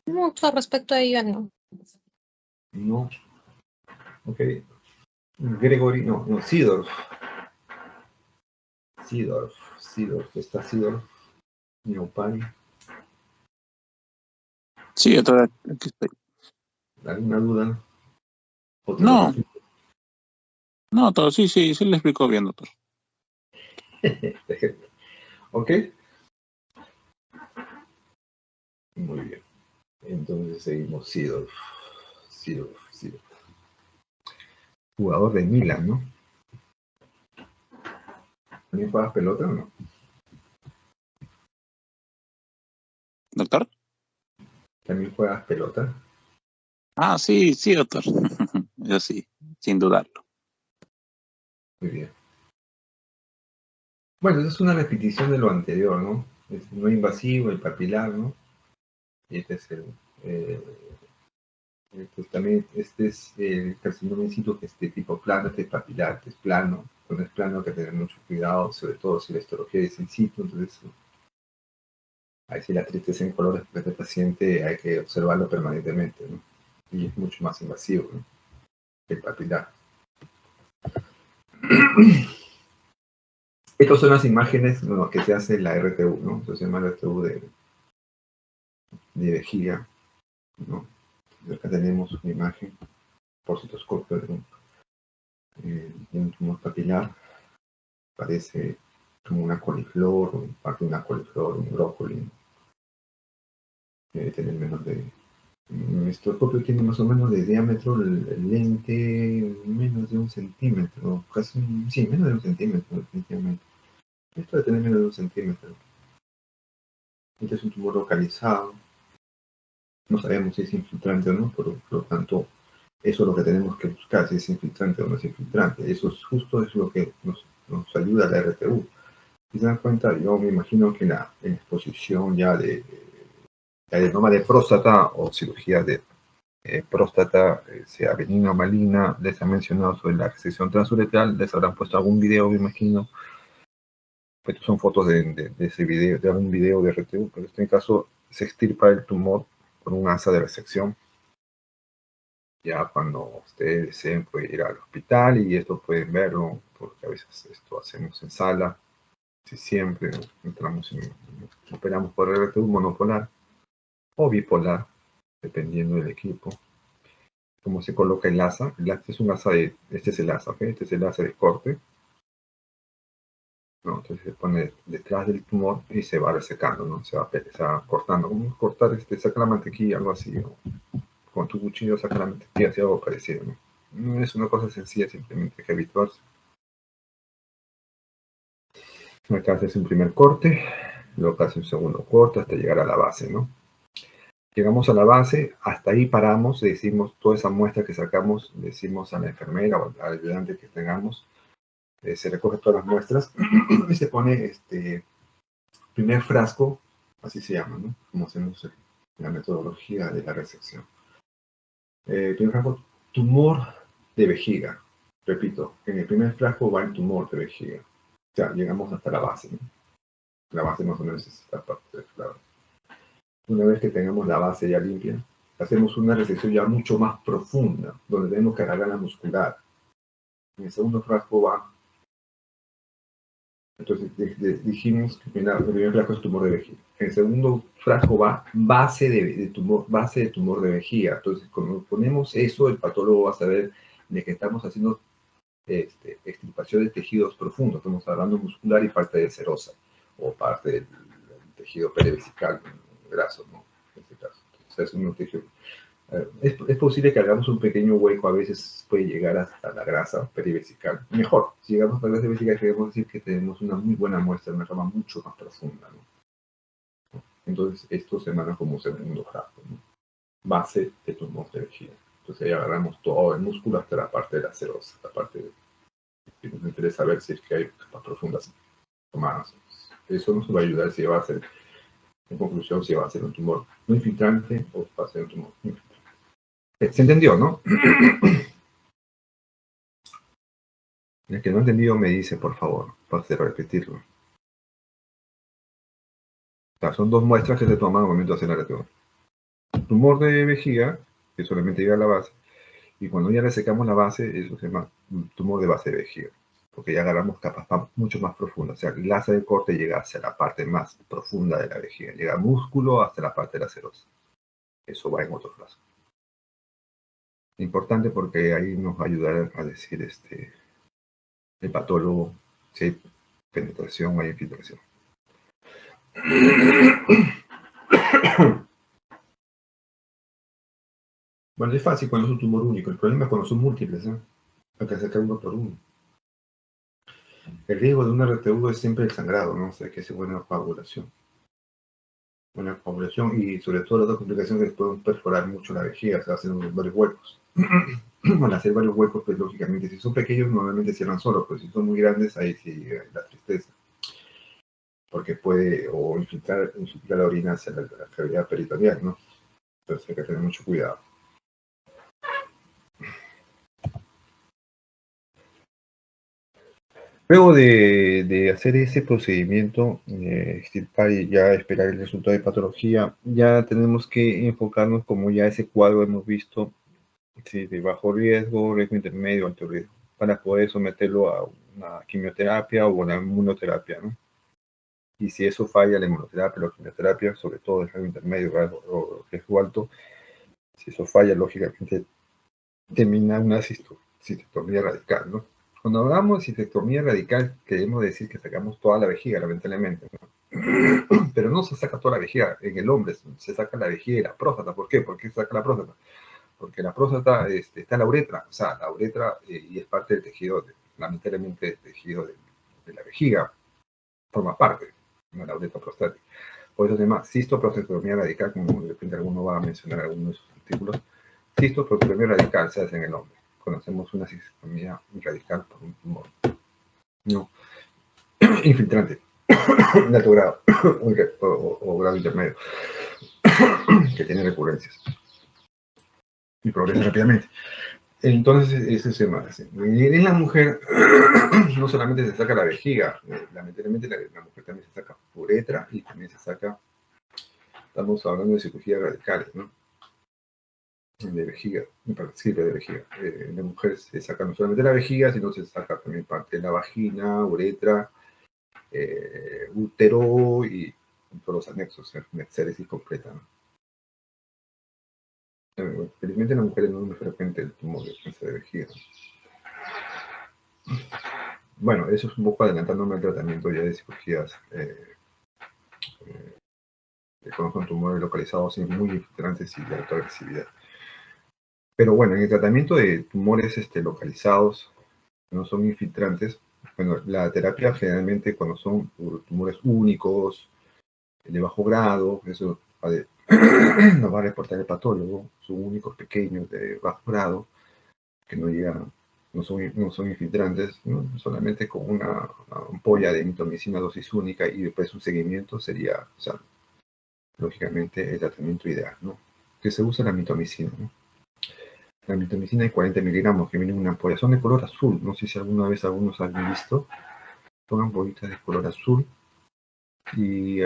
Mucho respecto a ello, no.
No. Ok. Gregory, no, Seedorf. Seedorf, está Seedorf. Neopani.
Sí, doctor, aquí estoy.
¿Alguna duda? ¿O te lo
No,
repito?
no, todo, sí, le explicó bien, doctor.
¿Ok? Muy bien. Entonces seguimos Seedorf. Jugador de Milan, ¿no? ¿También juegas pelota o no?
¿Doctor?
¿También juegas pelota?
Ah, sí, doctor. Yo sí, sin dudarlo.
Muy bien. Bueno, esa es una repetición de lo anterior, ¿no? Es no invasivo, el papilar, ¿no? Y este es pues también este es el carcinoma in situ, que es de tipo plano, este es papilar, este es plano. Cuando es plano hay que tener mucho cuidado, sobre todo si la histología es in situ, entonces ahí sí la tristeza en colores de este paciente hay que observarlo permanentemente, ¿no? Y es mucho más invasivo, ¿no? Que el papilar. Estas son las imágenes, bueno, que se hace en la RTU, ¿no? Entonces se llama RTU de vejiga, ¿no? Acá tenemos una imagen por citoscopio de un tumor papilar. Parece como una coliflor, o parte de una coliflor, un brócoli. Debe tener menos de... Nuestro copio tiene más o menos de diámetro el lente menos de 1 centímetro, casi, sí, menos de 1 centímetro, definitivamente. Esto debe tener menos de 1 centímetro. Este es un tumor localizado. No sabemos si es infiltrante o no, por lo tanto, eso es lo que tenemos que buscar, si es infiltrante o no es infiltrante. Eso es justo es lo que nos ayuda a la RTU. Si se dan cuenta, yo me imagino que en la exposición ya de adenoma de próstata o cirugía de próstata, sea benigna o maligna, les han mencionado sobre la resección transuretral, les habrán puesto algún video, me imagino. Estas son fotos de ese video, de algún video de RTU, pero en este caso se extirpa el tumor con un asa de resección. Ya cuando ustedes deseen pueden ir al hospital y esto pueden verlo, porque a veces esto hacemos en sala. Si siempre operamos por RTU monopolar o bipolar, dependiendo del equipo. Cómo se coloca el asa. El asa es un asa de, este es el asa, ¿ok? Este es el asa de corte. ¿No? Entonces se pone detrás del tumor y se va resecando, ¿no? Se va cortando. Como cortar, saca la mantequilla, algo así, ¿no? Con tu cuchillo saca la mantequilla, hacia algo parecido, ¿no? No es una cosa sencilla, simplemente hay que habituarse. Acá haces un primer corte, luego haces un segundo corte hasta llegar a la base, ¿no? Llegamos a la base, hasta ahí paramos, decimos toda esa muestra que sacamos, decimos a la enfermera o al ayudante que tengamos, se recoge todas las muestras y se pone primer frasco, así se llama, ¿no? Como hacemos en la metodología de la resección. Primer frasco, tumor de vejiga. Repito, en el primer frasco va el tumor de vejiga. O sea, llegamos hasta la base, ¿no? La base más o menos es esta parte de la base. Una vez que tengamos la base ya limpia, hacemos una resección ya mucho más profunda, donde tenemos que agarrar la muscular. En el segundo frasco va, entonces dijimos que el primer frasco es tumor de vejiga. En el segundo frasco va base de tumor de vejiga. Entonces, cuando ponemos eso, el patólogo va a saber de que estamos haciendo extirpación de tejidos profundos. Estamos hablando muscular y parte de serosa, o parte del tejido perivesical graso, ¿no? En este caso. Entonces, es un tejido. Es posible que hagamos un pequeño hueco, a veces puede llegar hasta la grasa perivesical. Mejor, si llegamos a la grasa perivesical, queremos decir que tenemos una muy buena muestra, una rama mucho más profunda, ¿no? Entonces, esto se manda como segundo frasco, ¿no? Base de tumor de vejiga. Entonces, ahí agarramos todo el músculo hasta la parte de la serosa, la parte que nos interesa ver si es que hay capas profundas más eso nos va a ayudar si va a ser, en conclusión, si va a ser un tumor no infiltrante o va a ser un tumor infiltrante. ¿Se entendió, no? El que no ha entendido me dice, por favor, para repetirlo. O sea, son dos muestras que se toman al momento de hacer la radiografía. Tumor de vejiga, que solamente llega a la base, y cuando ya le secamos la base, eso se llama un tumor de base de vejiga, porque ya agarramos capas mucho más profundas. O sea, el láser de corte llega hacia la parte más profunda de la vejiga, llega al músculo hasta la parte de la serosa. Eso va en otro frasco. Importante porque ahí nos va a ayudar a decir el patólogo si hay penetración o hay infiltración. Bueno, es fácil cuando es un tumor único. El problema es cuando son múltiples, ¿eh? Hay que sacar uno por uno. El riesgo de un RTU es siempre el sangrado, ¿no? O sea, que es buena coagulación. Buena coagulación y sobre todo la otra complicación que pueden perforar mucho la vejiga, se hacen varios huecos. Al hacer varios huecos, pues lógicamente, si son pequeños, normalmente cierran solo, pero si son muy grandes, ahí sí la tristeza. Porque puede o infiltrar la orina hacia la cavidad peritoneal, ¿no? Entonces hay que tener mucho cuidado. Luego de hacer ese procedimiento, extirpar y ya esperar el resultado de patología, ya tenemos que enfocarnos, como ya ese cuadro hemos visto, sí, de bajo riesgo, riesgo intermedio, alto riesgo, para poder someterlo a una quimioterapia o una inmunoterapia, ¿no? Y si eso falla, la inmunoterapia o la quimioterapia, sobre todo el riesgo intermedio o riesgo alto, si eso falla, lógicamente termina una cistectomía radical, ¿no? Cuando hablamos de cistectomía radical, queremos decir que sacamos toda la vejiga, lamentablemente, ¿no? Pero no se saca toda la vejiga. En el hombre se saca la vejiga y la próstata. ¿Por qué? ¿Por qué se saca la próstata? Porque la próstata está en la uretra, o sea, la uretra y es parte del tejido, lamentablemente, del tejido de la vejiga, forma parte de la uretra prostática. Por eso se llama cistoprostectomía radical, como de repente alguno va a mencionar en alguno de sus artículos. Cistoprostectomía radical se hace en el hombre. Conocemos una cistectomía radical por un tumor no infiltrante de alto grado o grado intermedio que tiene recurrencias y progresa rápidamente. Entonces, ese se hace. En la mujer no solamente se saca la vejiga, lamentablemente la mujer también se saca uretra y también se saca, estamos hablando de cirugías radicales, ¿no? De vejiga, sí, de vejiga. En la mujer se saca no solamente la vejiga, sino se saca también parte de la vagina, uretra, útero y todos los anexos, metceresis completa, ¿no? Felizmente en las mujeres no es muy frecuente el tumor de cáncer de vejiga. Bueno, eso es un poco adelantándome al tratamiento ya de cirugías con tumores localizados muy infiltrantes y de alta agresividad. Pero bueno, en el tratamiento de tumores localizados, que no son infiltrantes, bueno, la terapia generalmente cuando son tumores únicos, de bajo grado, eso nos va a reportar el patólogo, son únicos pequeños de bajo grado, que no llegan, no son infiltrantes, ¿no? Solamente con una ampolla de mitomicina dosis única y después un seguimiento sería, o sea, lógicamente el tratamiento ideal, ¿no? Que se usa la mitomicina, ¿no? La mitomicina de 40 miligramos que viene en una ampolla, son de color azul, no sé si alguna vez algunos han visto, son ampollitas de color azul y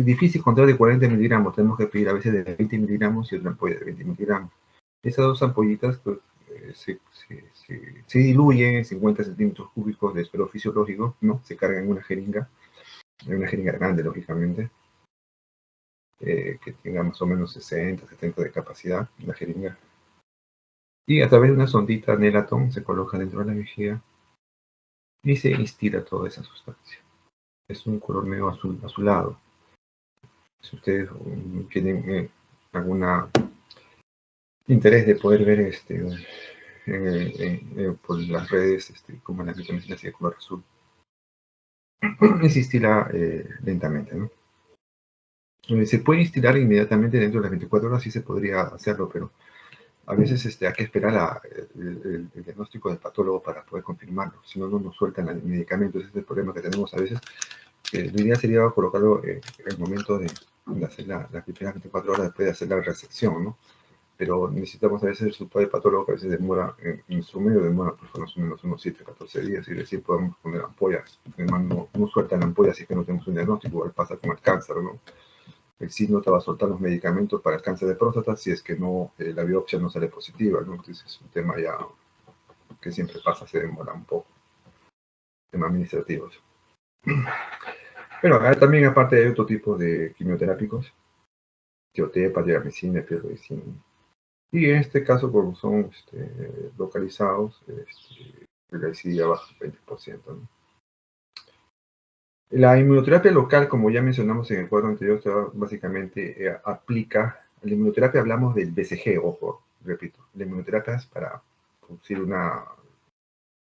difícil encontrar de 40 miligramos, tenemos que pedir a veces de 20 miligramos y otra ampolla de 20 miligramos. Esas dos ampollitas pues, se diluyen en 50 centímetros cúbicos de suelo fisiológico, ¿no? Se cargan en una jeringa grande, lógicamente, que tenga más o menos 60, 70 de capacidad, la jeringa. Y a través de una sondita Nelatón se coloca dentro de la vejiga y se instila toda esa sustancia. Es un color medio azulado. Si ustedes tienen algún interés de poder ver por las redes como la vitamina C de color azul, se instila lentamente, ¿no? Se puede instilar inmediatamente dentro de las 24 horas, sí se podría hacerlo, pero a veces hay que esperar el diagnóstico del patólogo para poder confirmarlo, si no, no nos sueltan el medicamento. Ese es el problema que tenemos a veces, Lo ideal sería colocarlo en el momento de hacer las primeras 24 horas después de hacer la resección, ¿no? Pero necesitamos a veces el supo de patólogo, que a veces demora, en nuestro medio demora pues, más o menos unos 7, 14 días, y recién podemos poner ampollas. Además, no sueltan ampollas si es que no tenemos un diagnóstico, igual pasa con el cáncer, ¿no? El CID no te va a soltar los medicamentos para el cáncer de próstata si es que no, la biopsia no sale positiva, ¿no? Entonces es un tema ya que siempre pasa, se demora un poco. Temas administrativos. Pero acá también, aparte, hay otro tipo de quimioterápicos, tiotepa, digamicina, pirrolizina. Y en este caso, como son localizados, la incidencia baja el 20%, ¿no? La inmunoterapia local, como ya mencionamos en el cuadro anterior, básicamente aplica, la inmunoterapia hablamos del BCG, ojo, repito, la inmunoterapia es para producir una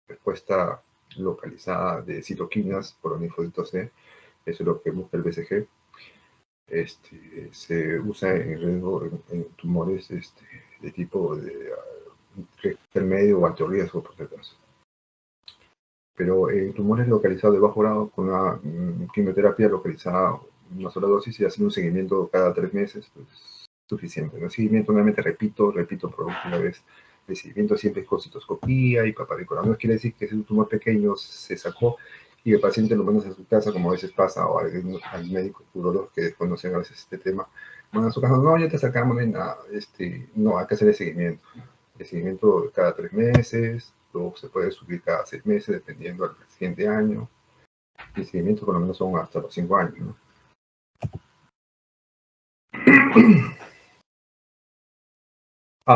respuesta localizada de citoquinas por los linfocitos C, eso es lo que busca el BCG. Se usa en tumores de tipo de intermedio o alto riesgo, por si acaso. Pero en tumores localizados de bajo grado, con una quimioterapia localizada, una sola dosis y haciendo un seguimiento cada 3 meses, pues suficiente. El seguimiento, nuevamente, repito por última vez, el seguimiento siempre es con citoscopía y paparecola. No quiere decir que es un tumor pequeño, se sacó y el paciente lo menos a su casa, como a veces pasa, o al médico urológico que desconocen a veces este tema, van a su casa, no, ya te sacamos, no, hay que hacer el seguimiento. El seguimiento cada 3 meses, luego se puede subir cada 6 meses, dependiendo del siguiente año. Y el seguimiento por lo menos son hasta los 5 años, ¿no?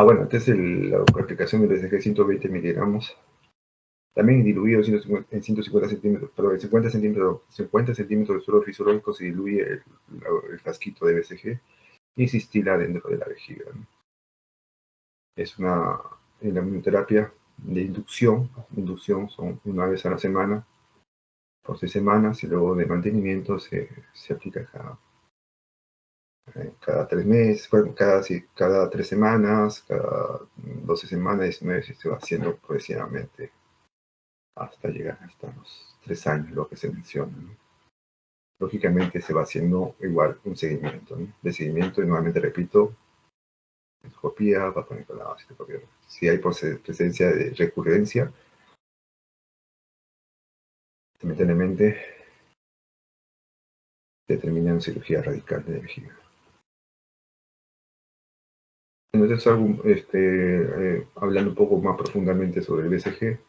Bueno, entonces la aplicación del BCG 120 miligramos, también diluido en 150 centímetros, perdón, en 50 centímetros de suelo fisiológico se diluye el frasquito de BCG y se instila dentro de la vejiga, ¿no? Es en la inmunoterapia de inducción son una vez a la semana, por 6 semanas, y luego de mantenimiento se aplica cada 3 meses, cada 3 semanas, cada 12 semanas, 19, se va haciendo progresivamente hasta llegar hasta los 3 años, lo que se menciona, ¿no? Lógicamente se va haciendo igual un seguimiento, ¿no? De seguimiento, y nuevamente repito, endoscopía, Papa Nicolau, citoscopia. Si hay presencia de recurrencia, simultáneamente determina una cirugía radical de vejiga. Entonces, hablando un poco más profundamente sobre el BCG,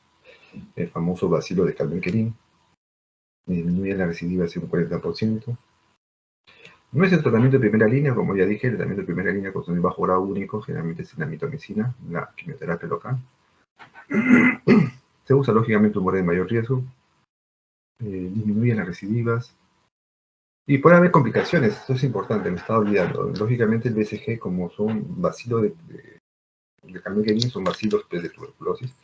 el famoso bacilo de Kaldenkerin, disminuye la recidiva un 40%. No es el tratamiento de primera línea, como ya dije, el tratamiento de primera línea con bajo grado único, generalmente es la mitomicina, la quimioterapia local. Se usa lógicamente tumores de mayor riesgo, disminuye las recidivas, y puede haber complicaciones, esto es importante, me estaba olvidando. Lógicamente el BCG, como son bacilos de Kaldenkerin, son bacilos de tuberculosis.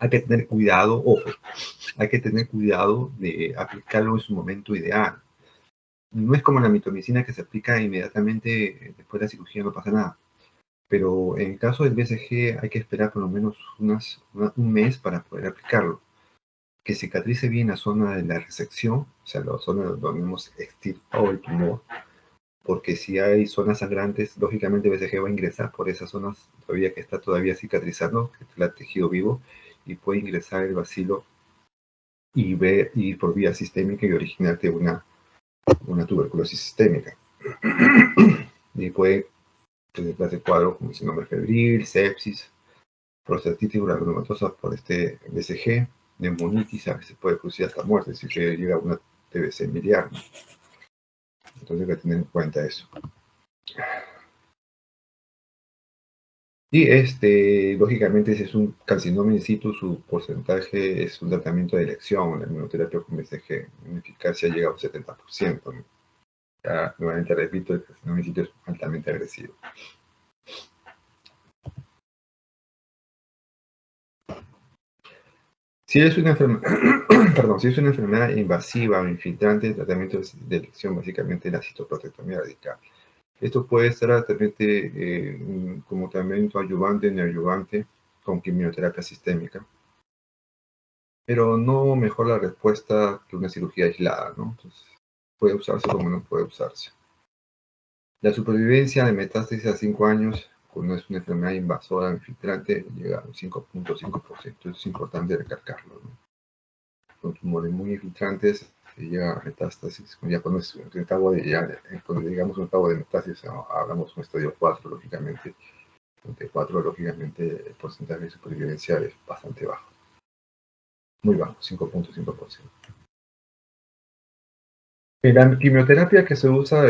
Hay que tener cuidado, ojo, hay que tener cuidado de aplicarlo en su momento ideal. No es como la mitomicina que se aplica inmediatamente después de la cirugía, no pasa nada. Pero en el caso del BCG hay que esperar por lo menos un mes para poder aplicarlo. Que cicatrice bien la zona de la resección, o sea, la zona donde hemos extirpado el tumor, porque si hay zonas sangrantes, lógicamente el BCG va a ingresar por esas zonas todavía que está todavía cicatrizando, que está el tejido vivo, y puede ingresar el bacilo y por vía sistémica y originarte una tuberculosis sistémica. Y puede presentarse cuadros como síndrome febril, sepsis, prostatitis granulomatosa por este BCG, neumonitis, a veces puede producir hasta muerte si llega a una TBC miliar, ¿no? Entonces hay que tener en cuenta eso. Y lógicamente, si es un carcinoma in situ, su porcentaje es un tratamiento de elección. La inmunoterapia con BCG en eficacia llega a un 70%, ¿no? Ya, nuevamente repito, el carcinoma in situ es altamente agresivo. Si es una enfermedad invasiva o infiltrante, el tratamiento de elección básicamente es la citoprotectomía radical. Esto puede ser como tratamiento adyuvante, neoadyuvante, con quimioterapia sistémica. pero no mejora la respuesta que una cirugía aislada, ¿no? Entonces, puede usarse como no puede usarse. La supervivencia de metástasis a 5 años, cuando es una enfermedad invasora infiltrante, llega a un 5.5%. Es importante recalcarlo, ¿no? Con tumores muy infiltrantes, se llega a metástasis. Ya cuando es un octavo cuando llegamos a un octavo de metástasis, hablamos de un estadio 4, lógicamente. De 4, lógicamente, el porcentaje de supervivencia es bastante bajo. Muy bajo, 5.5%. La quimioterapia que se usa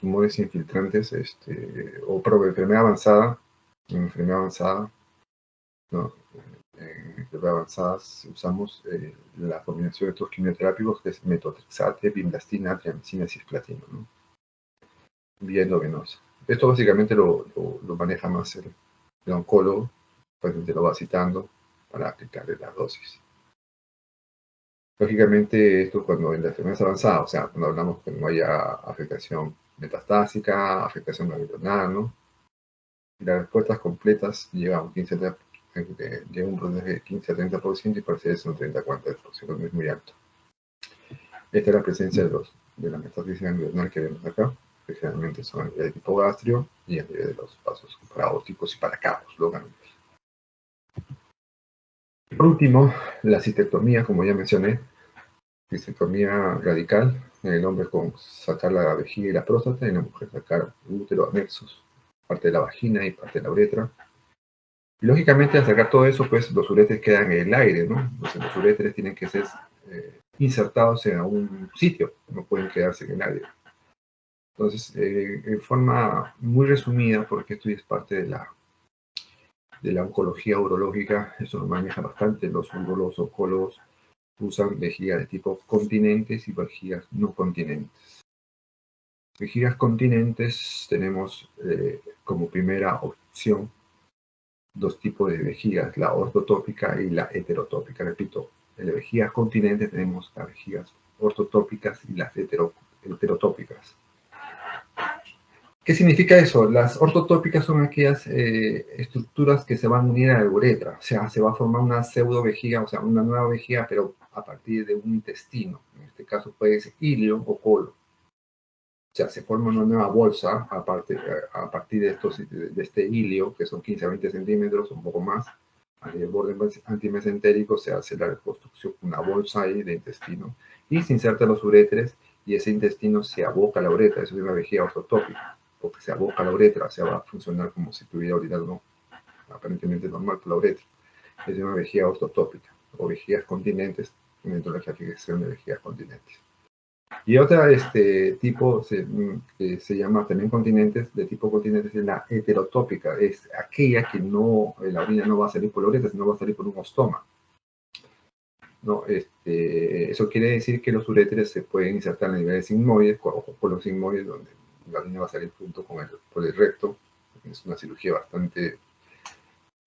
tumores infiltrantes o enfermedad avanzada, ¿no? En enfermedad avanzada usamos la combinación de estos quimioterápicos que es metotrexate, bimlastina, triamcina, cisplatino, ¿no? Vía endovenosa. Esto básicamente lo maneja más el oncólogo, el paciente lo va citando para aplicarle la dosis. Lógicamente, esto cuando en la enfermedad avanzada, o sea, cuando hablamos que no haya afectación metastásica, afectación ganglionar, ¿no? Y las respuestas completas llegan a un 15 llega un porcentaje de 15 a 30% y parece ser un 30 a 40%, no es muy alto. Esta es la presencia de la metástasis ganglionar que vemos acá, que generalmente son a nivel de hipogastrio y a nivel de los vasos paraópticos y paracarpos, los ganglios. Por último, la cistectomía, como ya mencioné, cistectomía radical, en el hombre con sacar la vejiga y la próstata, y en la mujer sacar el útero, anexos, parte de la vagina y parte de la uretra. Y lógicamente, al sacar todo eso, pues los uretres quedan en el aire, ¿no? Entonces, los uretres tienen que ser insertados en algún sitio, no pueden quedarse en el aire. Entonces, en forma muy resumida, porque esto es parte de la oncología urológica, eso lo maneja bastante los urólogos, oncólogos, usan vejigas de tipo continentes y vejigas no continentes. Vejigas continentes tenemos como primera opción dos tipos de vejigas, la ortotópica y la heterotópica. Repito, en las vejigas continentes tenemos las vejigas ortotópicas y las heterotópicas. ¿Qué significa eso? Las ortotópicas son aquellas estructuras que se van a unir a la uretra, o sea, se va a formar una pseudo vejiga, o sea, una nueva vejiga, pero a partir de un intestino. En este caso puede ser ilio o colon. O sea, se forma una nueva bolsa a partir de este ilio, que son 15 a 20 centímetros, un poco más. A nivel borde antimesentérico se hace la reconstrucción, una bolsa ahí de intestino, y se inserta los uretres, y ese intestino se aboca a la uretra. Eso es una vejiga ortotópica, porque se aboca a la uretra, o sea, va a funcionar como si tuviera orinado aparentemente normal por la uretra. Es una vejiga ortotópica, o vejigas continentes, dentro de la clasificación de vejigas continentes. Y otra tipo que se llama también continentes, de tipo continentes, es la heterotópica, es aquella que no, la orina no va a salir por la uretra, sino va a salir por un ostoma. ¿No? Eso quiere decir que los uretres se pueden insertar a niveles sigmoides, por los sigmoides, donde la orina va a salir junto con por el recto. Es una cirugía bastante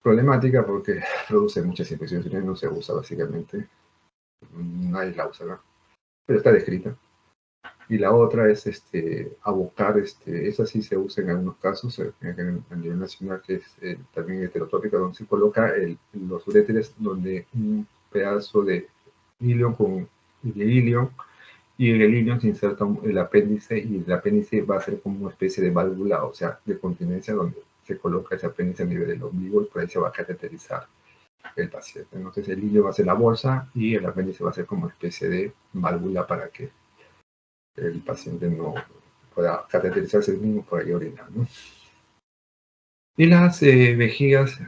problemática porque produce muchas infecciones y no se usa básicamente. Nadie la usa, ¿no? Pero está descrita. Y la otra es abocar, esa sí se usa en algunos casos a nivel nacional, que es también heterotópica, donde se coloca los uretres donde un pedazo de hilio y en el hilio se inserta el apéndice, y el apéndice va a ser como una especie de válvula, o sea, de continencia, donde se coloca ese apéndice a nivel del ombligo y por ahí se va a cateterizar el paciente. Entonces el hilio va a ser la bolsa y el apéndice va a ser como una especie de válvula para que el paciente no pueda cateterizarse el mismo por ahí orinar, ¿no? Y las vejigas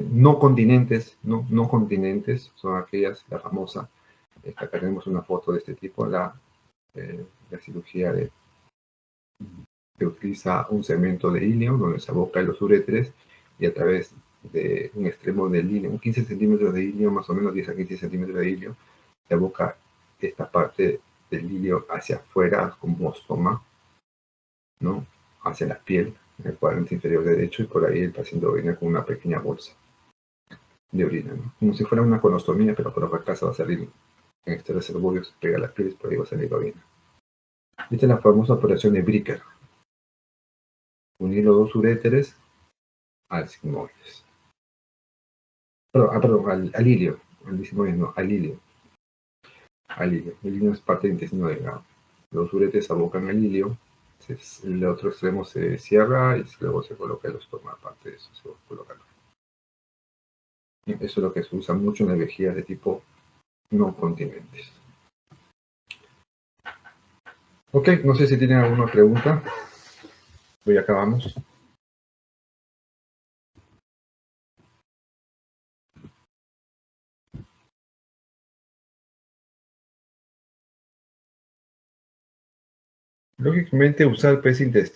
no continentes, no continentes, son aquellas, la famosa, acá tenemos una foto de este tipo, la cirugía que utiliza un cemento de hilio donde se aboca en los uretres y a través de un extremo del hilio, un 15 centímetros de hilio, más o menos 10 a 15 centímetros de hilio, se aboca esta parte del hilio hacia afuera como ostoma, ¿no? Hacia la piel, en el cuadrante inferior derecho, y por ahí el paciente orina con una pequeña bolsa de orina, ¿no? Como si fuera una colostomía, pero por otra casa va a salir en este reservorio, se pega a la piel y por ahí va a salir orina. Esta es la famosa operación de Bricker. Unir los dos uréteres al sigmoides. Perdón, al hilio. al lisinoide no, al ilio. Al ilio. El ilio es parte del intestino delgado. Los uretes abocan al ilio, el otro extremo se cierra y luego se coloca el estoma, aparte de eso se coloca. Eso es lo que se usa mucho en las vejigas de tipo no continentes. Ok, no sé si tienen alguna pregunta. Hoy acabamos. Lógicamente usar pez intestino